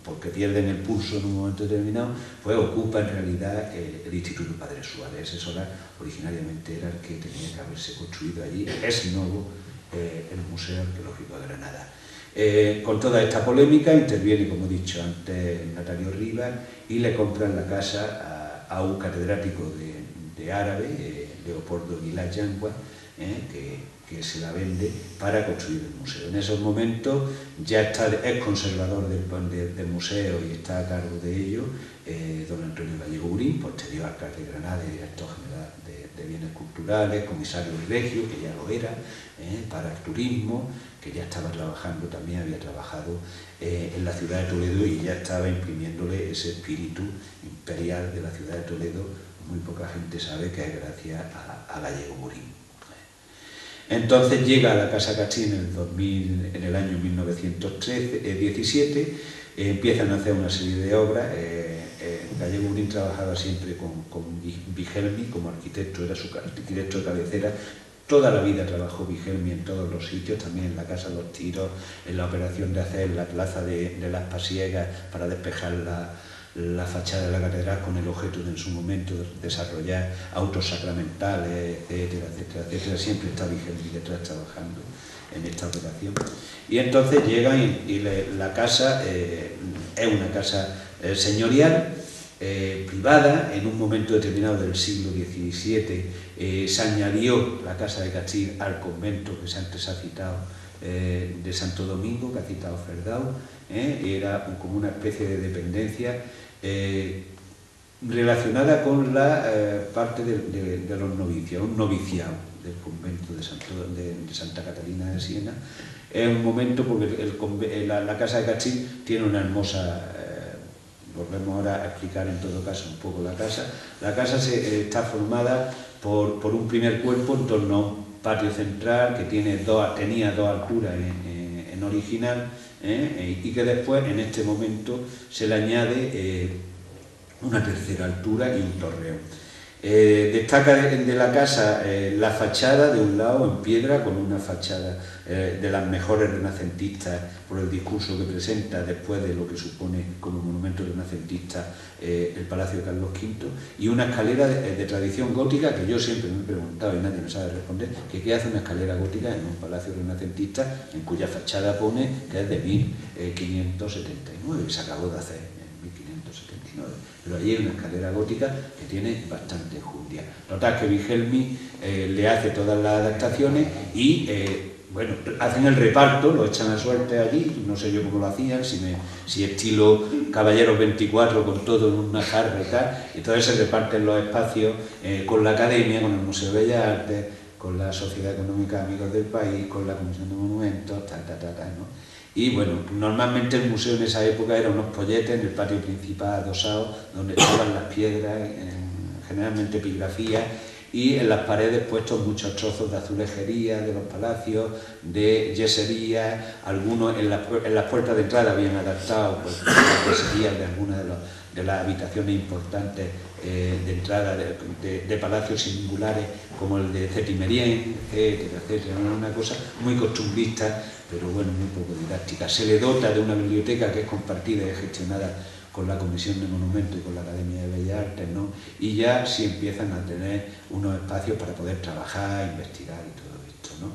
porque pierden el pulso en un momento determinado, pues ocupa en realidad el Instituto Padre Suárez. Ese solar originariamente era el que tenía que haberse construido allí, es nuevo el Museo Arqueológico de Granada. Con toda esta polémica interviene, como he dicho antes, Natalio Rivas, y le compran la casa a un catedrático de árabe, Leopoldo Aguilar Yangua, que se la vende para construir el museo. En esos momentos ya es conservador del museo y está a cargo de ello don Antonio Gallego Burín, posterior alcalde de Granada y director general de Bienes Culturales, comisario regio, que ya lo era, para el turismo, que ya estaba trabajando, también había trabajado en la ciudad de Toledo y ya estaba imprimiéndole ese espíritu imperial de la ciudad de Toledo. Muy poca gente sabe que es gracias a Gallego Burín. Entonces llega a la Casa Cachín en el año 1917, empiezan a hacer una serie de obras. Gallego Burín trabajaba siempre con Vigelmi como arquitecto, era su arquitecto de cabecera. Toda la vida trabajó Vigelmi en todos los sitios, también en la Casa de los Tiros, en la operación de hacer la plaza de las Pasiegas para despejar la fachada de la catedral, con el objeto de en su momento desarrollar autos sacramentales, etcétera, etcétera, etcétera. Siempre está Vigelmi detrás trabajando en esta operación. Y entonces llegan y la casa es una casa señorial, privada. En un momento determinado del siglo XVII se añadió la Casa de Cachín al convento que antes ha citado de Santo Domingo, que ha citado Ferdau, era como una especie de dependencia relacionada con la parte de los novicios, un noviciado del convento de Santa Catalina de Siena. Es un momento porque la casa de Cachín tiene una hermosa... volvemos ahora a explicar en todo caso un poco la casa. La casa está formada por un primer cuerpo en torno a un patio central que tenía dos alturas en original, y que después en este momento se le añade una tercera altura y un torreón. Destaca de la casa la fachada de un lado en piedra, con una fachada de las mejores renacentistas por el discurso que presenta después de lo que supone como monumento renacentista el Palacio de Carlos V, y una escalera de tradición gótica que yo siempre me he preguntado y nadie me sabe responder, que qué hace una escalera gótica en un palacio renacentista en cuya fachada pone que es de 1579 y se acabó de hacer en 1579. Pero allí hay una escalera gótica que tiene bastante enjundia. Notad que Wilhelmi le hace todas las adaptaciones y bueno, hacen el reparto, lo echan a suerte allí, no sé yo cómo lo hacían, si estilo Caballeros 24 con todo en una jarra y tal, y entonces se reparten los espacios con la Academia, con el Museo de Bellas Artes, con la Sociedad Económica Amigos del País, con la Comisión de Monumentos, ¿no? Y bueno, normalmente el museo en esa época era unos polletes en el patio principal adosado, donde estaban las piedras, generalmente epigrafías, y en las paredes puestos muchos trozos de azulejería de los palacios, de yesería, algunos en las puertas de entrada habían adaptado pues, las yeserías de algunas de las habitaciones importantes de entrada de palacios singulares, como el de Cetimerien, etcétera. Una cosa muy costumbrista, pero bueno, muy poco didáctica. Se le dota de una biblioteca que es compartida y gestionada con la Comisión de Monumentos y con la Academia de Bellas Artes, ¿no? Y ya sí empiezan a tener unos espacios para poder trabajar, investigar y todo esto, ¿no?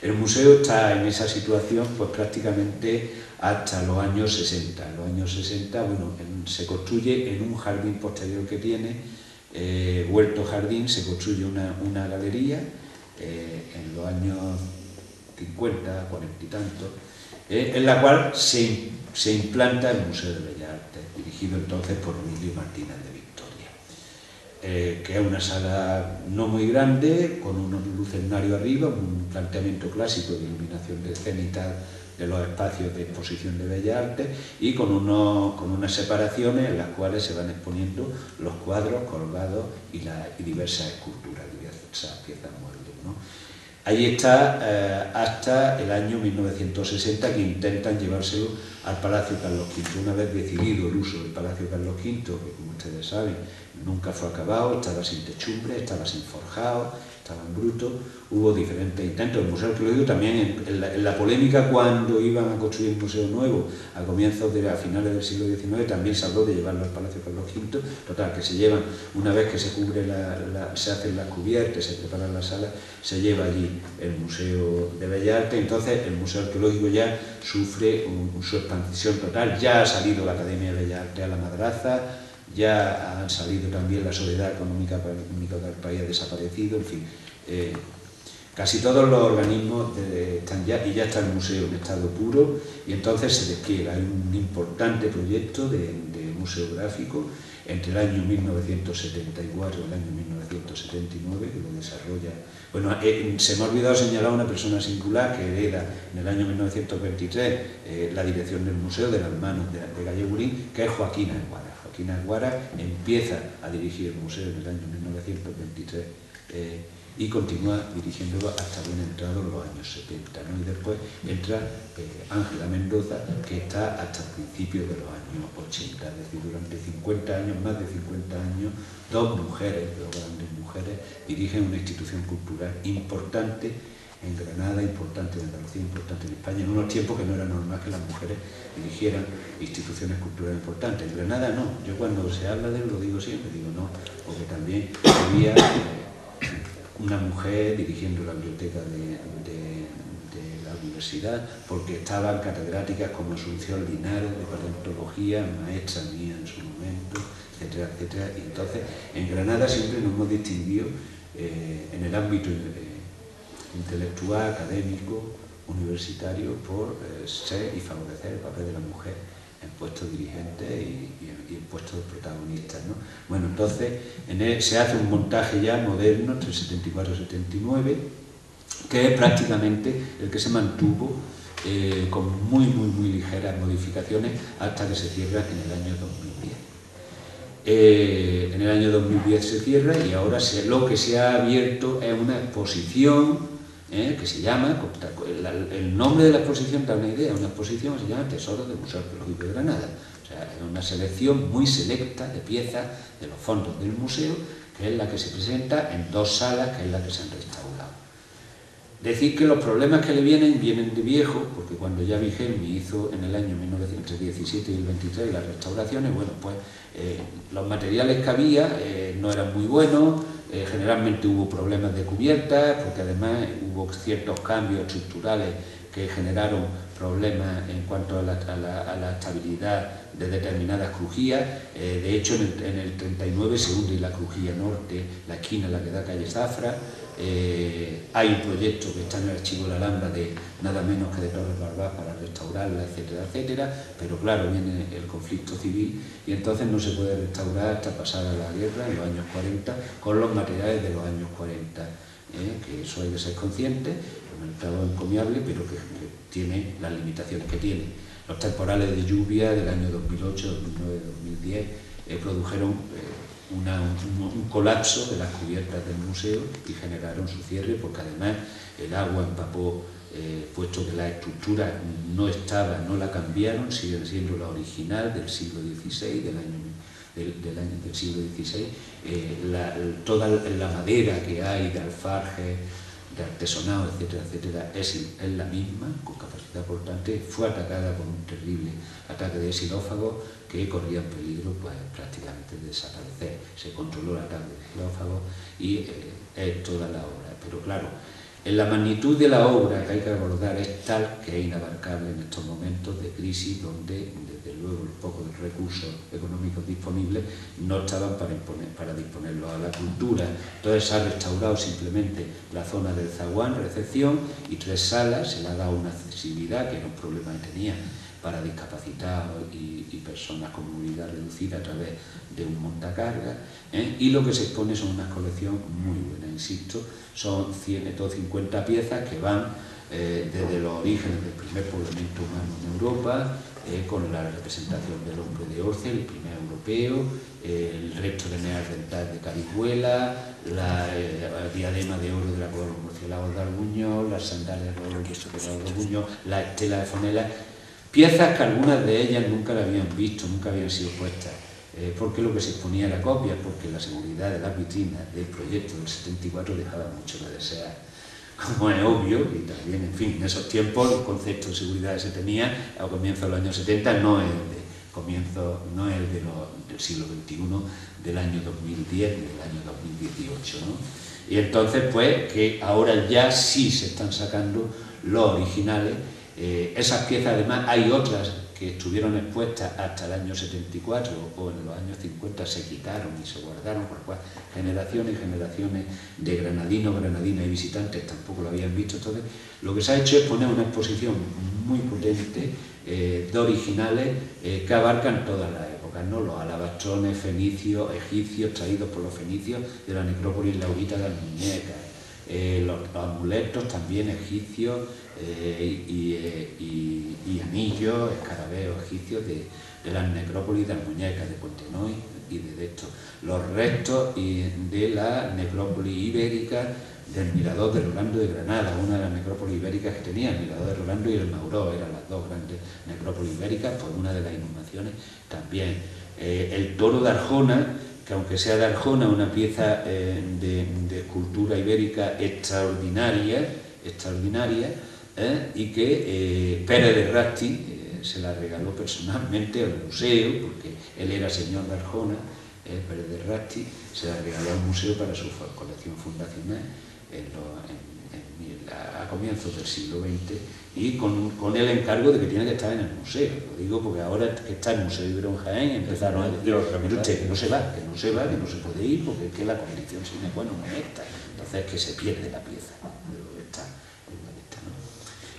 El museo está en esa situación pues prácticamente hasta los años 60. En los años 60, bueno, se construye en un jardín posterior que tiene, huerto jardín, se construye una galería en los años 50, 40 y tantos, en la cual se implanta el Museo de Bellas Artes, dirigido entonces por Emilio Martínez de Victoria, que es una sala no muy grande, con unos lucernarios arriba, un planteamiento clásico de iluminación de cenital de los espacios de exposición de Bellas Artes, y con unas separaciones en las cuales se van exponiendo los cuadros colgados y diversas esculturas, diversas piezas muebles, ¿no? Ahí está hasta el año 1960, que intentan llevárselo al Palacio Carlos V. Una vez decidido el uso del Palacio Carlos V, que como ustedes saben nunca fue acabado, estaba sin techumbre, estaba sin forjado, estaba en bruto, hubo diferentes intentos. El Museo Arqueológico también, en la polémica cuando iban a construir un museo nuevo a finales del siglo XIX, también se habló de llevarlo al Palacio Carlos V. Total, que se llevan, una vez que se cubre se hacen las cubiertas, se preparan las salas, se lleva allí el Museo de Bellas Artes. Entonces el Museo Arqueológico ya sufre su expansión total. Ya ha salido la Academia de Bellas Artes a la madraza, ya han salido también la Sociedad Económica del País, ha desaparecido, en fin. Casi todos los organismos están ya, y ya está el museo en estado puro, y entonces se despliega. Hay un importante proyecto de museográfico entre el año 1974 y el año 1979, que lo desarrolla. Bueno, se me ha olvidado señalar a una persona singular que hereda en el año 1923 la dirección del museo de las manos de Gallegurín, que es Joaquín Aguara. Joaquín Aguara empieza a dirigir el museo en el año 1923 y continúa dirigiéndolo hasta bien entrados los años 70, ¿no? Y después entra Ángela Mendoza, que está hasta el principio de los años 80, es decir, durante 50 años, más de 50 años, dos grandes mujeres, dirigen una institución cultural importante en Granada, importante en Andalucía, importante en España, en unos tiempos que no era normal que las mujeres dirigieran instituciones culturales importantes. En Granada no, yo cuando se habla de él lo digo siempre, digo no, porque también había una mujer dirigiendo la biblioteca de la universidad, porque estaban catedráticas como Asunción Linares, de paleontología, maestra mía en su momento, etcétera, etcétera. Y entonces, en Granada siempre nos hemos distinguido en el ámbito intelectual, académico, universitario por ser y favorecer el papel de la mujer en puestos dirigentes y en puestos protagonistas, ¿no? Bueno, entonces se hace un montaje ya moderno entre el 74 y 79, que es prácticamente el que se mantuvo con muy ligeras modificaciones hasta que se cierra en el año 2010. En el año 2010 se cierra y ahora lo que se ha abierto es una exposición que se llama, el nombre de la exposición da una idea, una exposición que se llama Tesoros del Museo Arqueológico de Granada. O sea, es una selección muy selecta de piezas de los fondos del museo, que es la que se presenta en 2 salas, que es la que se han restaurado. Decir que los problemas que le vienen de viejo, porque cuando ya Vigelmi hizo en el año 1917 y el 23 las restauraciones, bueno, pues los materiales que había no eran muy buenos, generalmente hubo problemas de cubiertas, porque además hubo ciertos cambios estructurales que generaron problemas en cuanto a la estabilidad de determinadas crujías. De hecho, en el 39 se hunde la crujía norte, la esquina en la que da calle Zafra. Hay un proyecto que está en el archivo de la Alhambra de nada menos que de Torres Barbás para restaurarla, etcétera, etcétera, pero claro, viene el conflicto civil y entonces no se puede restaurar hasta pasar a la guerra en los años 40 con los materiales de los años 40, que eso hay que ser consciente, un mercado encomiable, pero que tiene las limitaciones que tiene. Los temporales de lluvia del año 2008, 2009, 2010 produjeron un colapso de las cubiertas del museo y generaron su cierre, porque además el agua empapó, puesto que la estructura no estaba, no la cambiaron, sigue siendo la original del siglo XVI, del siglo XVI. Toda la madera que hay de alfarje, de artesonado, etcétera, etcétera, es la misma, con capacidad portante. Fue atacada por un terrible ataque de xilófagos que corrían peligro, pues, prácticamente de desaparecer. Se controló el ataque de xilófagos y es toda la obra. Pero claro, en la magnitud de la obra que hay que abordar es tal que es inabarcable en estos momentos de crisis donde, desde luego, los pocos recursos económicos disponibles no estaban para disponerlos a la cultura. Entonces se ha restaurado simplemente la zona del zaguán, recepción, y 3 salas, se le ha dado una accesibilidad, que era un problema que tenía para discapacitados y personas con movilidad reducida a través de un montacargas, y lo que se expone son una colección muy buena, insisto, son 150 piezas que van desde los orígenes del primer poblamiento humano en Europa, con la representación del hombre de Orce, el primer europeo, el resto de neandertal de Carihuela, la diadema de oro de la cueva de los murciélagos de Arguñol, las sandalias de oro de Arguñol, la estela de Fonela, piezas que algunas de ellas nunca la habían visto, nunca habían sido puestas, porque lo que se exponía era copia, porque la seguridad de las vitrinas del proyecto del 74 dejaba mucho que desear. Como es obvio, y también, en fin, en esos tiempos el concepto de seguridad que se tenía a comienzos de los años 70 no es el del siglo XXI, del año 2010 ni del año 2018, ¿no? Y entonces, pues, que ahora ya sí se están sacando los originales. Esas piezas, además, hay otras que estuvieron expuestas hasta el año 74 o en los años 50 se quitaron y se guardaron, por lo cual generaciones y generaciones de granadinos, granadinas y visitantes tampoco lo habían visto. Entonces, lo que se ha hecho es poner una exposición muy potente de originales que abarcan todas las épocas, ¿no? Los alabastrones fenicios, egipcios, traídos por los fenicios de la necrópolis laurita de las muñecas, los amuletos también egipcios, y anillos, escarabeos egipcios de las necrópolis de las muñecas de Puente Noy y de esto. Los restos de la necrópolis ibérica del Mirador de Rolando de Granada, una de las necrópolis ibéricas que tenía, el Mirador de Rolando y el Mauró, eran las 2 grandes necrópolis ibéricas, por una de las inhumaciones también. El toro de Arjona, que aunque sea de Arjona, una pieza de escultura ibérica extraordinaria, y que Pérez de Rasti se la regaló personalmente al museo, porque él era señor de Arjona. Pérez de Rasti se la regaló al museo para su colección fundacional a comienzos del siglo XX, y con el encargo de que tiene que estar en el museo. Lo digo porque ahora que está el Museo Ibero en Jaén empezaron a decir, mire usted, que no se va, que no se puede ir, porque es que la condición sine qua non es esta. Entonces es que se pierde la pieza, pero está, ¿no?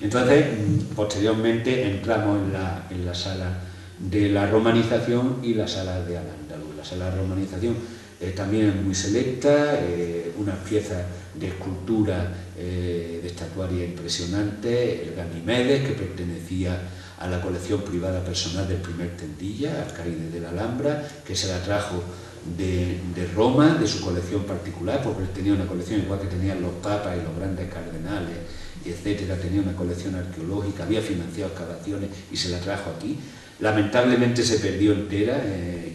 Entonces, posteriormente entramos en la sala de la romanización y la sala de Al-Ándalus. La sala de romanización también es muy selecta, unas piezas de escultura, de estatuaria impresionante, el Ganimedes, que pertenecía a la colección privada personal del primer Tendilla, alcaide de la Alhambra, que se la trajo de Roma, de su colección particular, porque él tenía una colección igual que tenían los papas y los grandes cardenales, etcétera, tenía una colección arqueológica, había financiado excavaciones y se la trajo aquí. Lamentablemente se perdió entera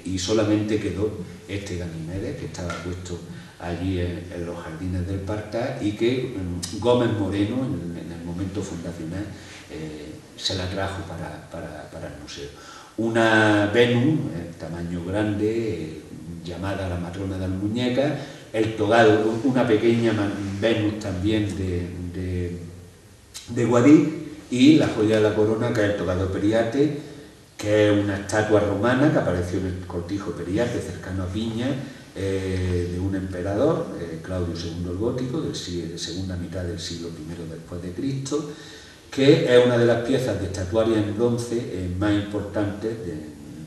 y solamente quedó este Ganimedes, que estaba puesto allí en los jardines del Partal, y que Gómez Moreno, en el momento fundacional, se la trajo para el museo. Una Venus, tamaño grande, llamada la matrona de las muñecas, el togado, una pequeña Venus también de Guadix, y la joya de la corona, que es el togado Periate, que es una estatua romana que apareció en el cortijo Periate, cercano a Piña, de un emperador, Claudio II el Gótico, de segunda mitad del siglo I después de Cristo, que es una de las piezas de estatuaria en bronce más importantes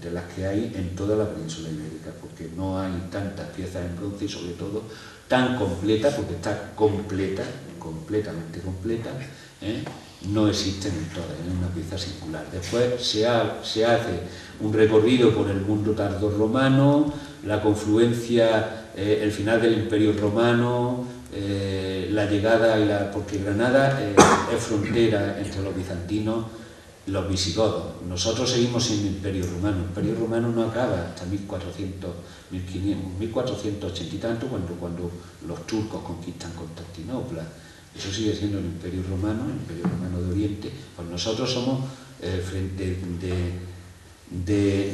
de las que hay en toda la península ibérica, porque no hay tantas piezas en bronce y sobre todo tan completa, porque está completa, completamente completa, no existen en todas, es una pieza singular. Después se hace un recorrido por el mundo tardorromano, la confluencia, el final del Imperio Romano, la llegada, porque Granada es frontera entre los bizantinos y los visigodos. Nosotros seguimos siendo Imperio Romano. El Imperio Romano no acaba hasta 1480 y tanto, cuando los turcos conquistan Constantinopla. Eso sigue siendo el Imperio Romano de Oriente. Pues nosotros somos, de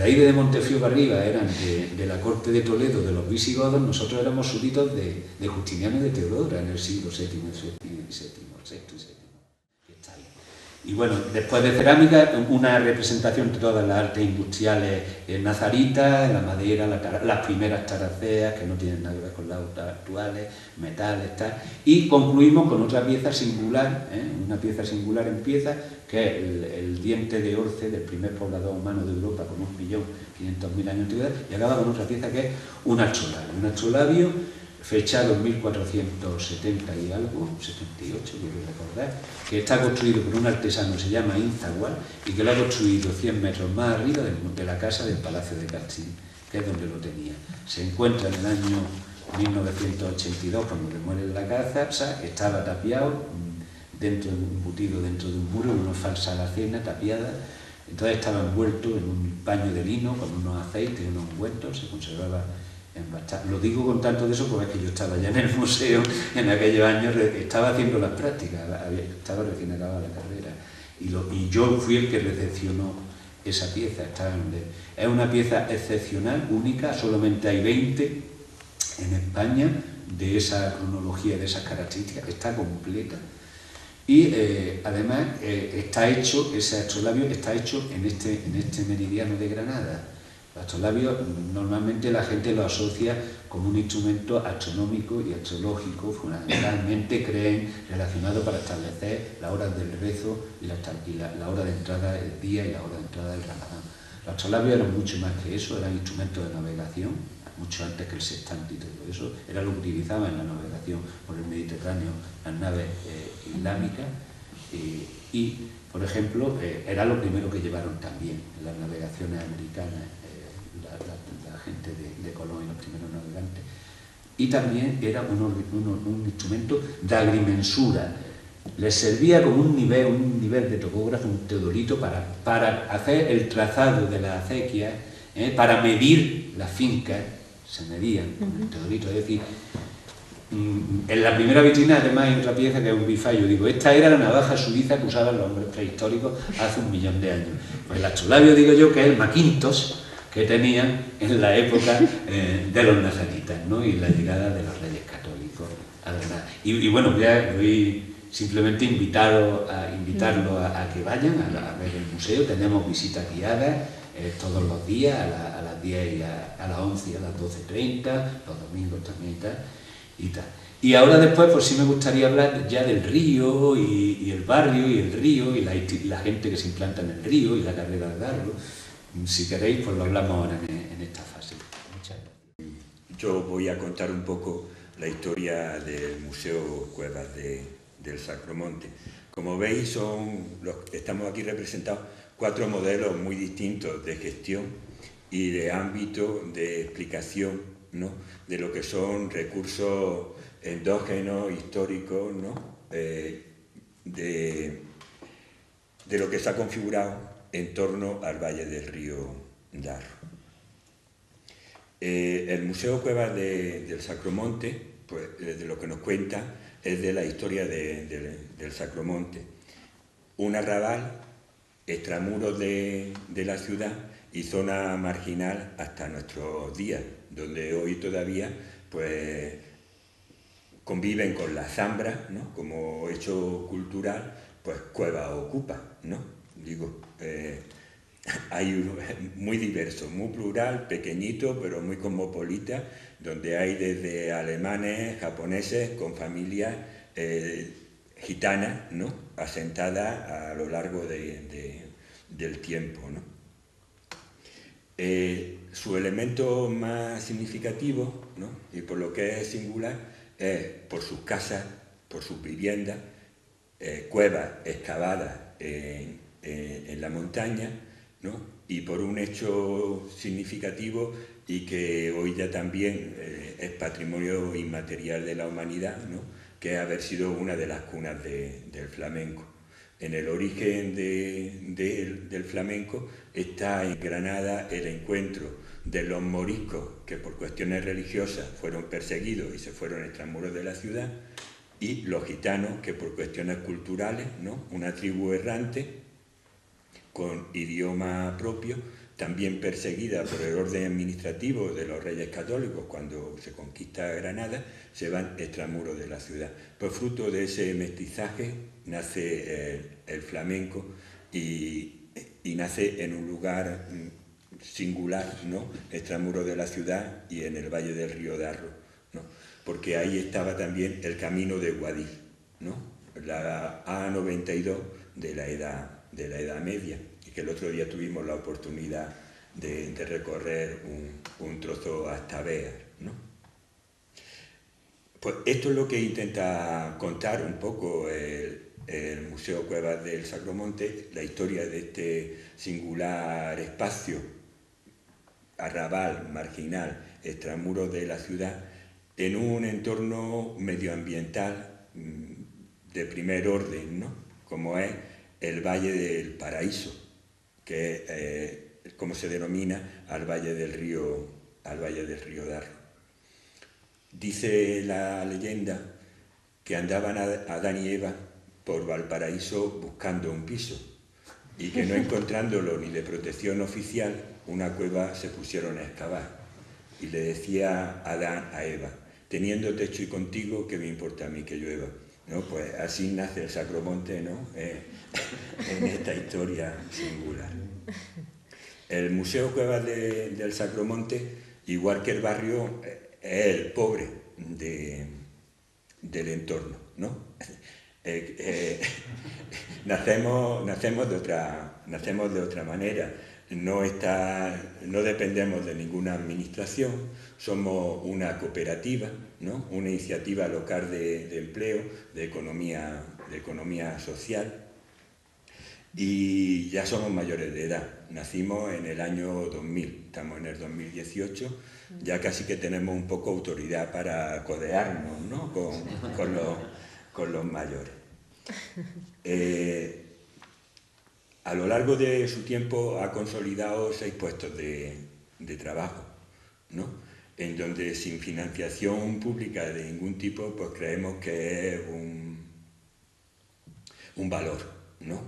ahí de Montefío para arriba, eran de la corte de Toledo, de los visigodos, nosotros éramos súbditos de Justiniano y de Teodora en el siglo VII y VII. Y bueno, después de cerámica, una representación de todas las artes industriales nazaritas, la madera, las primeras taraceas, que no tienen nada que ver con las actuales, metales, tal. Y concluimos con otra pieza singular, una pieza singular en pieza, que es el diente de Orce del primer poblador humano de Europa con 1.500.000 años de antigüedad, y acaba con otra pieza que es un astrolabio fechado en 1470 y algo, 78, quiero recordar, que está construido por un artesano, se llama Inzahual, y que lo ha construido 100 metros más arriba de la casa del Palacio de Castín, que es donde lo tenía. Se encuentra en el año 1982, cuando le muere la casa, estaba tapiado, embutido dentro de un muro, en una falsa alacena tapiada. Entonces estaba envuelto en un paño de lino con unos aceites y unos ungüentos, se conservaba en bastante. Lo digo con tanto de eso porque es que yo estaba ya en el museo en aquellos años, estaba haciendo las prácticas, estaba recién acabada la carrera, y yo fui el que recepcionó esa pieza. Es una pieza excepcional, única, solamente hay 20 en España de esa cronología, de esas características, está completa. Y además ese astrolabio está hecho en este meridiano de Granada. El astrolabio normalmente la gente lo asocia como un instrumento astronómico y astrológico, fundamentalmente creen relacionado para establecer las horas del rezo y la hora de entrada del día y la hora de entrada del Ramadán. Los astrolabios eran mucho más que eso, eran instrumentos de navegación, mucho antes que el sextante y todo eso, era lo que utilizaban en la navegación por el Mediterráneo las naves islámicas y, por ejemplo, era lo primero que llevaron también en las navegaciones americanas, la gente de Colón y los primeros navegantes. Y también era un instrumento de agrimensura. Les servía como un nivel de topógrafo, un teodolito, para hacer el trazado de las acequias, para medir las fincas, se medían con el teodolito. Es decir, en la primera vitrina además hay otra pieza que es un bifallo. Digo, esta era la navaja suiza que usaban los hombres prehistóricos hace 1.000.000 de años. Pues el astrolabio, digo yo, que es el Macintosh que tenían en la época de los nazaritas, ¿no? Y la llegada de los reyes católicos a Granada. Y bueno, ya voy simplemente invitarlo a que vayan a ver el museo. Tenemos visitas guiadas todos los días, a las 10 y a las 11 y a las 12:30, los domingos también y tal. y tal. Y ahora después, pues sí me gustaría hablar ya del río y el barrio y el río y la gente que se implanta en el río y la carrera de Darro. Si queréis, pues lo hablamos ahora en esta fase. Muchas gracias. Yo voy a contar un poco la historia del Museo Cuevas del Sacromonte. Como veis, estamos aquí representados 4 modelos muy distintos de gestión y de ámbito de explicación, ¿no?, de lo que son recursos endógenos, históricos, ¿no?, de lo que se ha configurado en torno al valle del río Darro. El Museo Cuevas del Sacromonte, pues de lo que nos cuenta es de la historia del Sacromonte, un arrabal extramuros de la ciudad y zona marginal hasta nuestros días, donde hoy todavía pues conviven con la zambra, ¿no?, como hecho cultural, pues Cuevas ocupa, ¿no? Digo, hay uno muy diverso, muy plural, pequeñito, pero muy cosmopolita, donde hay desde alemanes, japoneses, con familias gitanas, ¿no?, asentadas a lo largo del tiempo, ¿no? Su elemento más significativo, ¿no?, y por lo que es singular, es por sus casas, por sus viviendas, cuevas excavadas en la montaña, ¿no?, y por un hecho significativo y que hoy ya también es patrimonio inmaterial de la humanidad, ¿no?, que es haber sido una de las cunas del flamenco. En el origen del flamenco está en Granada el encuentro de los moriscos, que por cuestiones religiosas fueron perseguidos y se fueron extramuros de la ciudad, y los gitanos, que por cuestiones culturales, ¿no?, una tribu errante con idioma propio, también perseguida por el orden administrativo de los reyes católicos cuando se conquista Granada, se van extramuros de la ciudad. Pues fruto de ese mestizaje nace el flamenco y nace en un lugar singular, ¿no?, extramuros de la ciudad y en el valle del río Darro, ¿no?, porque ahí estaba también el camino de Guadix, ¿no?, la A92 de la Edad Media, y que el otro día tuvimos la oportunidad de recorrer un trozo hasta Béar, ¿no? Pues esto es lo que intenta contar un poco el Museo Cuevas del Sacromonte, la historia de este singular espacio, arrabal, marginal, extramuros de la ciudad, en un entorno medioambiental de primer orden, ¿no?, como es el Valle del Paraíso, que es como se denomina al Valle del Río Darro. Dice la leyenda que andaban Adán y Eva por Valparaíso buscando un piso y que no encontrándolo ni de protección oficial, una cueva se pusieron a excavar. Y le decía Adán a Eva: teniendo techo y contigo, ¿qué me importa a mí que llueva? ¿No? Pues así nace el Sacromonte, ¿no?, en esta historia singular. El Museo Cuevas del Sacromonte, igual que el barrio, es el pobre del entorno, ¿no? Nacemos de otra manera. No dependemos de ninguna administración, somos una cooperativa, ¿no?, una iniciativa local de empleo, de economía social, y ya somos mayores de edad. Nacimos en el año 2000, estamos en el 2018, ya casi que tenemos un poco autoridad para codearnos, ¿no?, con los mayores. A lo largo de su tiempo ha consolidado 6 puestos de trabajo, ¿no?, en donde sin financiación pública de ningún tipo, pues creemos que es un valor, ¿no?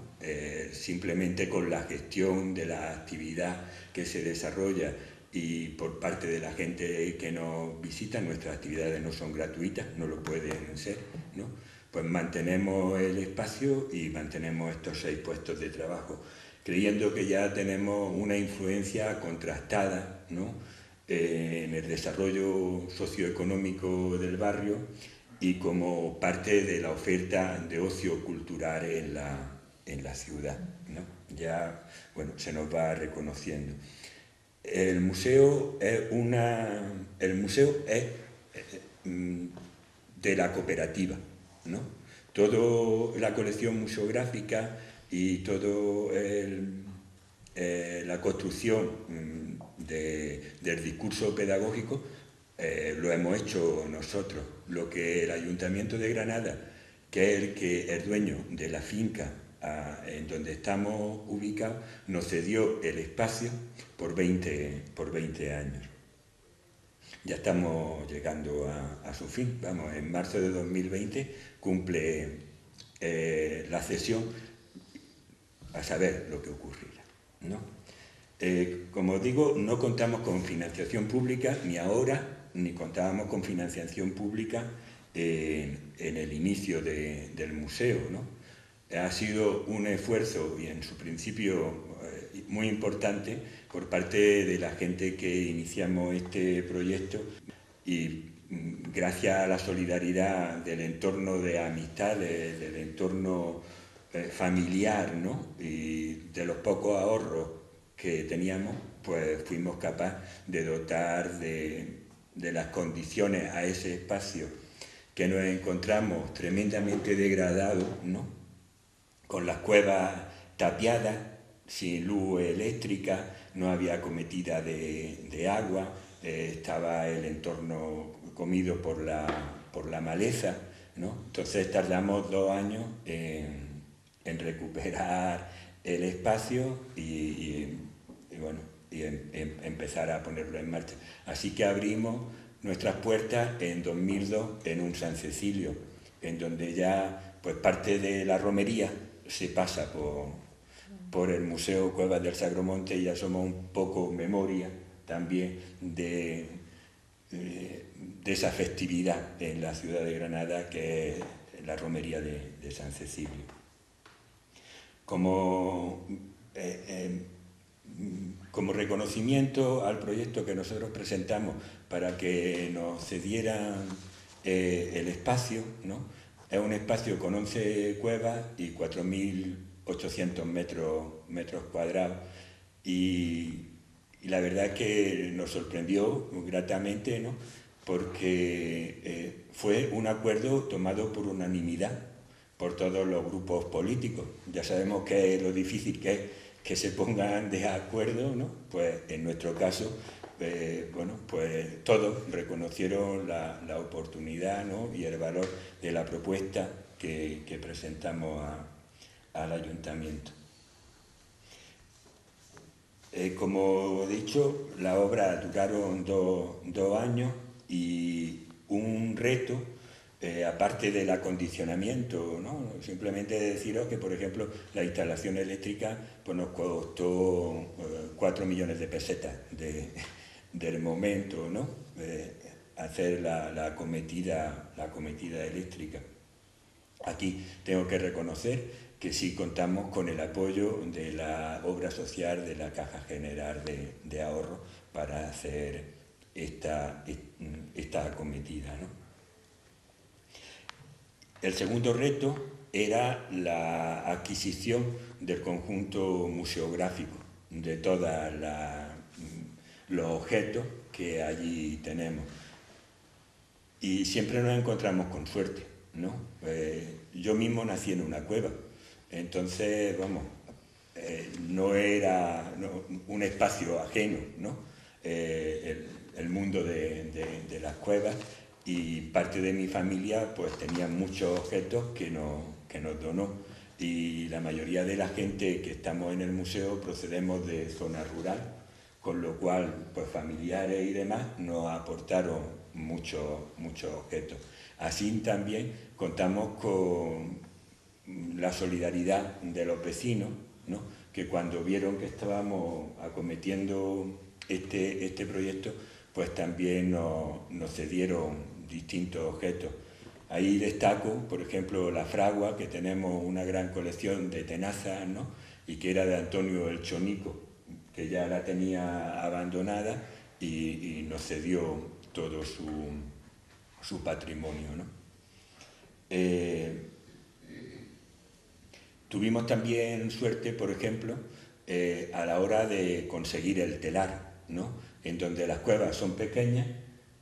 Simplemente con la gestión de la actividad que se desarrolla y por parte de la gente que nos visita, nuestras actividades no son gratuitas, no lo pueden ser, ¿no?, pues mantenemos el espacio y mantenemos estos 6 puestos de trabajo, creyendo que ya tenemos una influencia contrastada, ¿no?, en el desarrollo socioeconómico del barrio y como parte de la oferta de ocio cultural en la ciudad, ¿no? Ya, bueno, se nos va reconociendo. El museo es de la cooperativa, ¿no? Toda la colección museográfica y toda la construcción del discurso pedagógico lo hemos hecho nosotros. Lo que el Ayuntamiento de Granada, que es el que es dueño de la finca en donde estamos ubicados, nos cedió el espacio por 20 años. Ya estamos llegando a su fin. Vamos, en marzo de 2020 cumple la cesión, a saber lo que ocurrirá, ¿no? Como digo, no contamos con financiación pública ni ahora, ni contábamos con financiación pública en el inicio del museo, ¿no? Ha sido un esfuerzo, y en su principio muy importante, por parte de la gente que iniciamos este proyecto, y gracias a la solidaridad del entorno de amistades, del entorno familiar, ¿no? Y de los pocos ahorros que teníamos, pues fuimos capaces de dotar de las condiciones a ese espacio que nos encontramos tremendamente degradado, ¿no? Con las cuevas tapiadas, sin luz eléctrica, no había acometida de agua, estaba el entorno comido por la maleza, ¿no? Entonces tardamos 2 años en recuperar el espacio y empezar a ponerlo en marcha. Así que abrimos nuestras puertas en 2002 en un San Cecilio, en donde ya pues parte de la romería se pasa por el Museo Cuevas del Sagromonte, y ya somos un poco memoria también de esa festividad en la ciudad de Granada, que es la romería de San Cecilio. Como reconocimiento al proyecto que nosotros presentamos para que nos cedieran el espacio, ¿no? Es un espacio con 11 cuevas y 4.800 metros cuadrados, y la verdad es que nos sorprendió gratamente, ¿no? Porque fue un acuerdo tomado por unanimidad por todos los grupos políticos. Ya sabemos que es lo difícil que es que se pongan de acuerdo, ¿no? Pues en nuestro caso, pues todos reconocieron la oportunidad, ¿no? Y el valor de la propuesta que presentamos al ayuntamiento. Como he dicho, la obra duraron 2 años, y un reto, aparte del acondicionamiento, ¿no? Simplemente deciros que, por ejemplo, la instalación eléctrica pues nos costó 4 millones de pesetas del momento, ¿no? Hacer la acometida eléctrica. Aquí tengo que reconocer que sí contamos con el apoyo de la obra social de la Caja General de Ahorro para hacer esta acometida, ¿no? El segundo reto era la adquisición del conjunto museográfico, de todos los objetos que allí tenemos. Y siempre nos encontramos con suerte, ¿no? Yo mismo nací en una cueva, entonces, no era un espacio ajeno, ¿no? El mundo de las cuevas, y parte de mi familia pues tenía muchos objetos que nos donó, y la mayoría de la gente que estamos en el museo procedemos de zona rural, con lo cual pues familiares y demás nos aportaron muchos objetos. Así también contamos con la solidaridad de los vecinos, ¿no? Que cuando vieron que estábamos acometiendo este proyecto, pues también nos cedieron distintos objetos. Ahí destaco, por ejemplo, la fragua, que tenemos una gran colección de tenazas, ¿no? Y que era de Antonio el Chonico, que ya la tenía abandonada, y nos cedió todo su patrimonio, ¿no? Tuvimos también suerte, por ejemplo, a la hora de conseguir el telar, ¿no? En donde las cuevas son pequeñas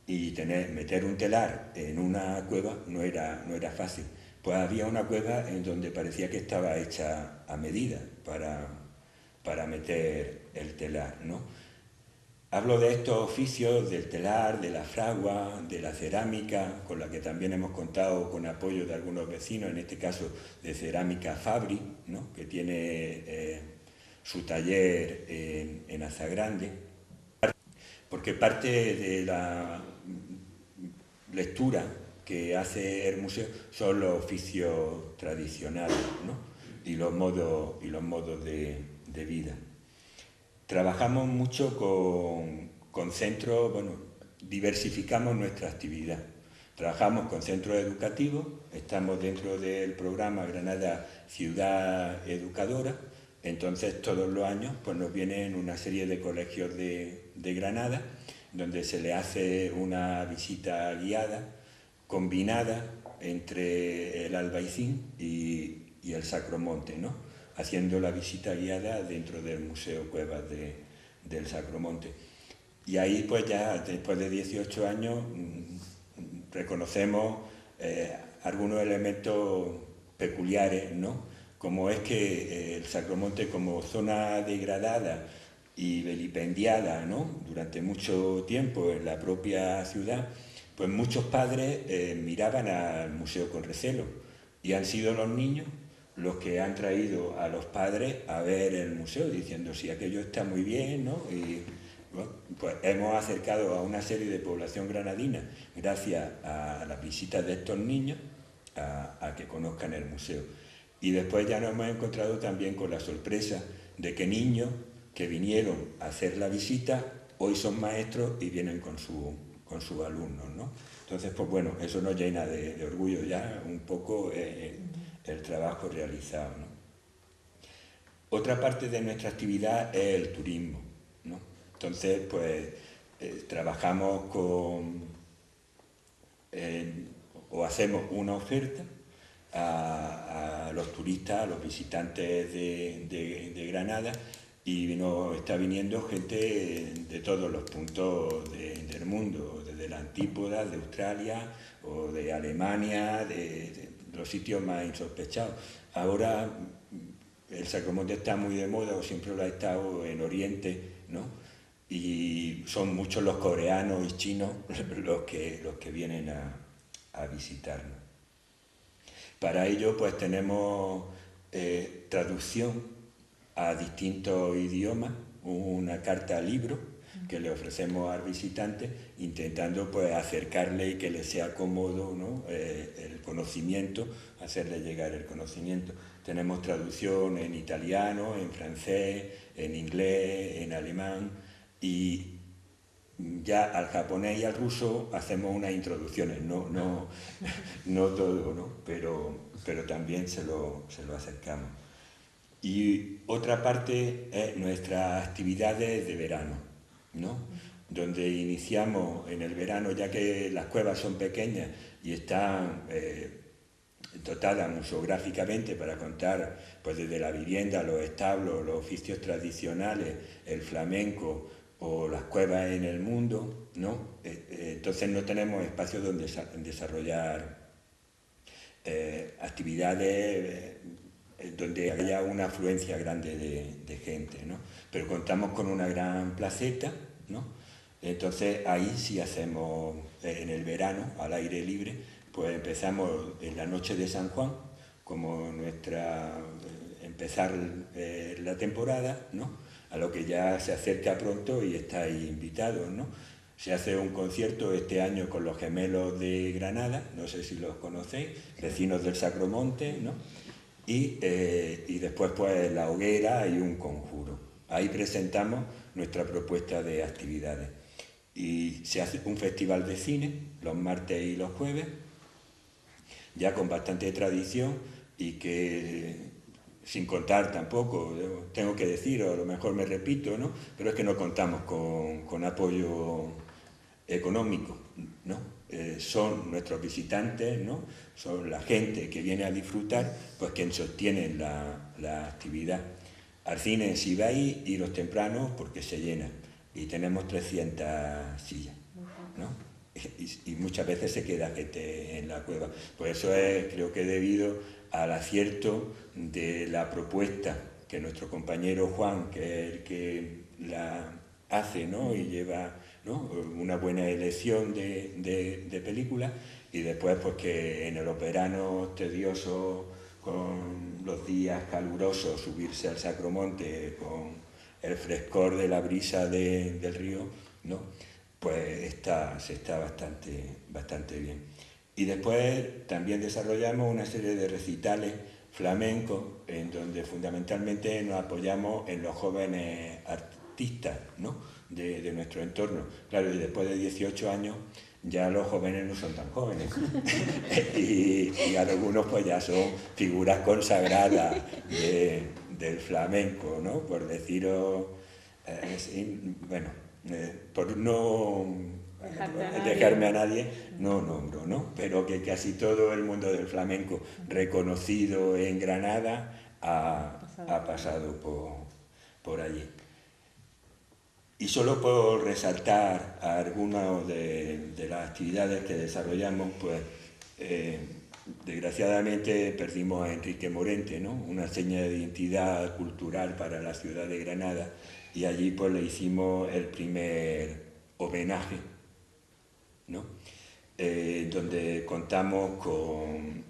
y meter un telar en una cueva no era fácil. Pues había una cueva en donde parecía que estaba hecha a medida para meter el telar, ¿no? Hablo de estos oficios, del telar, de la fragua, de la cerámica, con la que también hemos contado con apoyo de algunos vecinos, en este caso de Cerámica Fabri, ¿no? Que tiene su taller en Azagrande, porque parte de la lectura que hace el museo son los oficios tradicionales, ¿no? y los modos de vida. Trabajamos mucho con centros, bueno, diversificamos nuestra actividad. Trabajamos con centros educativos, estamos dentro del programa Granada Ciudad Educadora, entonces todos los años pues, nos vienen una serie de colegios de Granada, donde se le hace una visita guiada, combinada entre el Albaicín y el Sacromonte, ¿no? Haciendo la visita guiada dentro del Museo Cuevas del Sacromonte. Y ahí pues ya después de 18 años reconocemos algunos elementos peculiares, ¿no? Como es que el Sacromonte como zona degradada y vilipendiada, ¿no? Durante mucho tiempo en la propia ciudad, pues muchos padres miraban al museo con recelo y han sido los niños los que han traído a los padres a ver el museo, diciendo si aquello está muy bien, ¿no? Y bueno, pues hemos acercado a una serie de población granadina, gracias a las visitas de estos niños, a que conozcan el museo. Y después ya nos hemos encontrado también con la sorpresa de que niños que vinieron a hacer la visita, hoy son maestros y vienen con sus alumnos, ¿no? Entonces, pues bueno, eso nos llena de orgullo ya un poco el trabajo realizado, ¿no? Otra parte de nuestra actividad es el turismo, ¿no? Entonces, pues trabajamos o hacemos una oferta a los turistas, a los visitantes de Granada, y nos está viniendo gente de todos los puntos del mundo, desde la Antípoda, de Australia o de Alemania, de los sitios más insospechados. Ahora el Sacromonte está muy de moda, o siempre lo ha estado en Oriente, ¿no? Y son muchos los coreanos y chinos los que vienen a visitarnos. Para ello pues tenemos traducción a distintos idiomas, una carta libro que le ofrecemos al visitante, intentando pues acercarle y que le sea cómodo, ¿no? El conocimiento, hacerle llegar el conocimiento. Tenemos traducción en italiano, en francés, en inglés, en alemán, y ya al japonés y al ruso hacemos unas introducciones, no todo, ¿no? Pero también se lo acercamos. Y otra parte es nuestras actividades de verano, ¿no? Donde iniciamos en el verano, ya que las cuevas son pequeñas y están dotadas museográficamente para contar pues desde la vivienda, los establos, los oficios tradicionales, el flamenco o las cuevas en el mundo, ¿no? Entonces no tenemos espacio donde desarrollar actividades donde haya una afluencia grande de gente, ¿no? Pero contamos con una gran placeta, ¿no? Entonces ahí sí hacemos en el verano, al aire libre, pues empezamos en la noche de San Juan, como empezar la temporada, ¿no? A lo que ya se acerca pronto y estáis invitados, ¿no? Se hace un concierto este año con los Gemelos de Granada, no sé si los conocéis, vecinos del Sacromonte, ¿no? Y después pues la hoguera y un conjuro. Ahí presentamos nuestra propuesta de actividades. Y se hace un festival de cine los martes y los jueves, ya con bastante tradición, y que sin contar tampoco, tengo que decir, o a lo mejor me repito, ¿no? Pero es que no contamos con apoyo económico, ¿no? Son nuestros visitantes, ¿no? Son la gente que viene a disfrutar, pues quien sostiene la actividad. Al cine, si vais, iros temprano porque se llena y tenemos 300 sillas, ¿no? Y muchas veces se queda gente en la cueva. Por eso creo que debido al acierto de la propuesta que nuestro compañero Juan, que es el que la hace, ¿no? Y lleva, ¿no? Una buena elección de películas, y después pues que en los veranos tediosos, con los días calurosos, subirse al Sacromonte con el frescor de la brisa del río, ¿no? Pues se está bastante bien. Y después también desarrollamos una serie de recitales flamencos en donde fundamentalmente nos apoyamos en los jóvenes artistas, ¿no? de nuestro entorno. Claro, y después de 18 años ya los jóvenes no son tan jóvenes y algunos pues ya son figuras consagradas del flamenco, ¿no? Por deciros, bueno, por no dejarme a nadie, no nombro, ¿no? Pero que casi todo el mundo del flamenco reconocido en Granada ha pasado por allí. Y solo por resaltar algunas de las actividades que desarrollamos, pues desgraciadamente perdimos a Enrique Morente, ¿no? Una seña de identidad cultural para la ciudad de Granada, y allí pues le hicimos el primer homenaje, ¿no? Donde contamos con,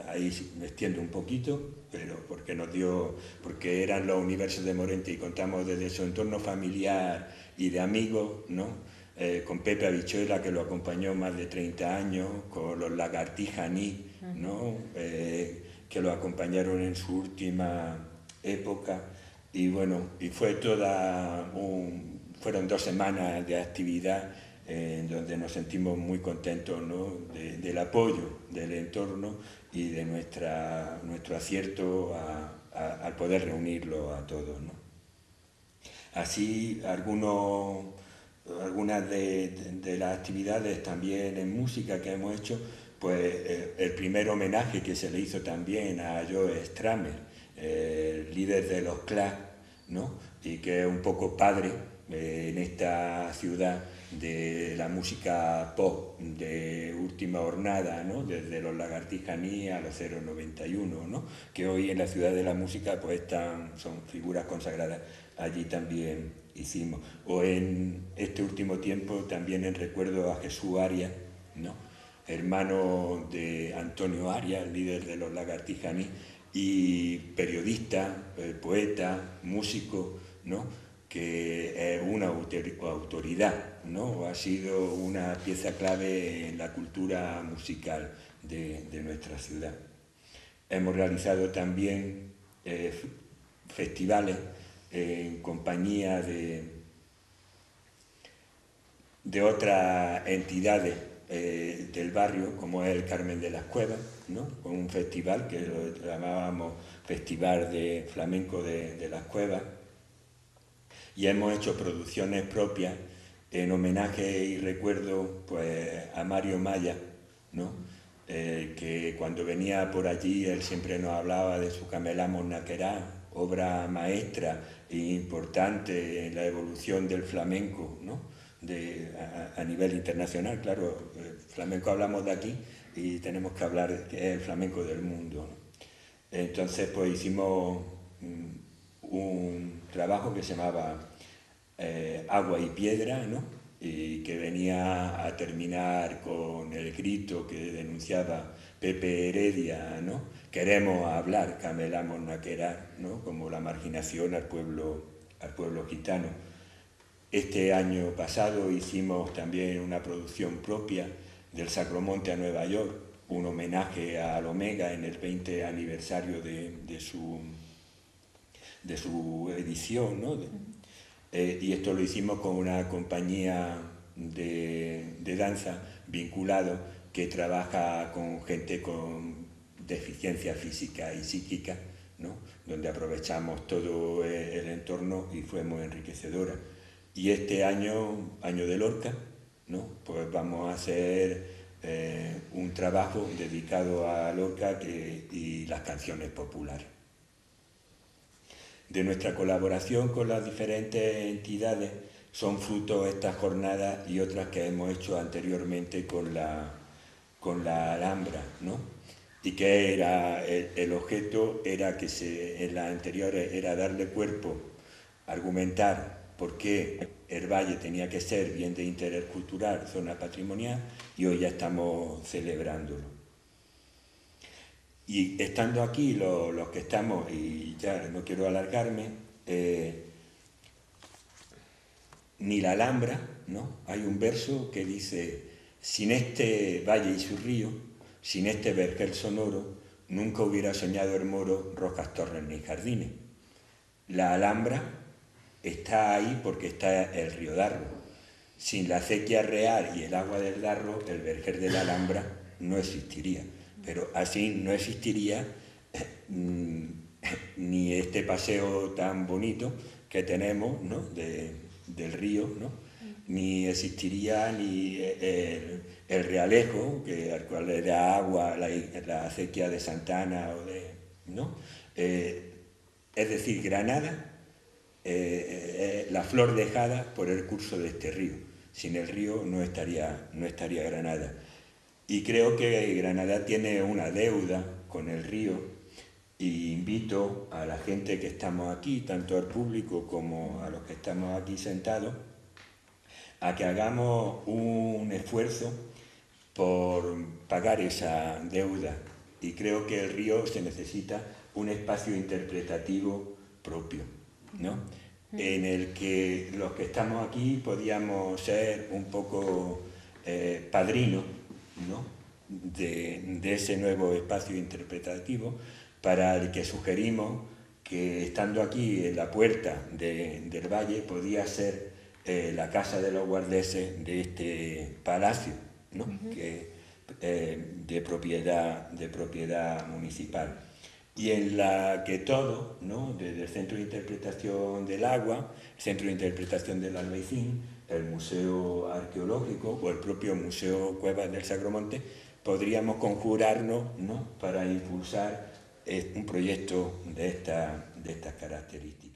ahí me extiendo un poquito, pero porque eran los universos de Morente y contamos desde su entorno familiar y de amigos, ¿no? Con Pepe Habichuela, que lo acompañó más de 30 años, con los Lagartijaní, ¿no? Que lo acompañaron en su última época, y bueno, y fue fueron 2 semanas de actividad en donde nos sentimos muy contentos, ¿no? del apoyo del entorno y de nuestro acierto al poder reunirlo a todos, ¿no? Así, algunas de las actividades también en música que hemos hecho, pues el primer homenaje que se le hizo también a Joe Stramer, el líder de los Clash, ¿no? Y que es un poco padre en esta ciudad de la música pop de última hornada, ¿no? Desde los Lagartijaní a los 091, ¿no? Que hoy en la ciudad de la música pues son figuras consagradas. Allí también hicimos, o en este último tiempo también en recuerdo a Jesús Arias, ¿no? Hermano de Antonio Arias, líder de los Lagartijaní, y periodista, poeta, músico, ¿no? Que es una autoridad, ¿no? Ha sido una pieza clave en la cultura musical de nuestra ciudad. Hemos realizado también festivales en compañía de otras entidades del barrio, como es el Carmen de las Cuevas, ¿no? Con un festival que lo llamábamos Festival de Flamenco de las Cuevas, y hemos hecho producciones propias en homenaje y recuerdo pues a Mario Maya, ¿no? Que cuando venía por allí él siempre nos hablaba de su Camelamos Naquerá, obra maestra e importante en la evolución del flamenco, ¿no? A nivel internacional, claro, el flamenco hablamos de aquí y tenemos que hablar que es el flamenco del mundo, ¿no? Entonces pues hicimos un trabajo que se llamaba Agua y Piedra, ¿no? Y que venía a terminar con el grito que denunciaba Pepe Heredia, ¿no? Queremos hablar, camelamos naquerá, ¿no? Como la marginación al pueblo gitano. Este año pasado hicimos también una producción propia del Sacromonte a Nueva York, un homenaje al Omega en el 20 aniversario de su edición, ¿no? Y esto lo hicimos con una compañía de danza vinculado que trabaja con gente con deficiencia física y psíquica, ¿no? donde aprovechamos todo el entorno y fue muy enriquecedora. Y este año de Lorca, ¿no? Pues vamos a hacer un trabajo dedicado a Lorca y las canciones populares. De nuestra colaboración con las diferentes entidades son fruto estas jornadas y otras que hemos hecho anteriormente con la Alhambra, ¿no? Y que era el objeto era que en las anteriores era darle cuerpo, argumentar por qué el valle tenía que ser bien de interés cultural, zona patrimonial, y hoy ya estamos celebrándolo. Y estando aquí los que estamos, y ya no quiero alargarme, ni la Alhambra, ¿no? Hay un verso que dice: sin este valle y su río, sin este vergel sonoro, nunca hubiera soñado el moro rocas, torres ni jardines. La Alhambra está ahí porque está el río Darro. Sin la acequia real y el agua del Darro, el vergel de la Alhambra no existiría. Pero así no existiría ni este paseo tan bonito que tenemos, ¿no? del río, ¿no? Ni existiría ni el Realejo, al cual le da agua la acequia de Santana, ¿no? Es decir, Granada, la flor dejada por el curso de este río. Sin el río no estaría Granada. Y creo que Granada tiene una deuda con el río, y invito a la gente que estamos aquí, tanto al público como a los que estamos aquí sentados, a que hagamos un esfuerzo por pagar esa deuda. Y creo que el río se necesita un espacio interpretativo propio, ¿no? En el que los que estamos aquí podíamos ser un poco padrinos, ¿no? de ese nuevo espacio interpretativo, para el que sugerimos que, estando aquí en la puerta del valle, podía ser la casa de los guardeses de este palacio, ¿no? Que, de propiedad municipal, y en la que todo, ¿no? Desde el Centro de Interpretación del Agua, el Centro de Interpretación del Albaicín, el Museo Arqueológico o el propio Museo Cuevas del Sagromonte, podríamos conjurarnos, ¿no? Para impulsar un proyecto de estas características.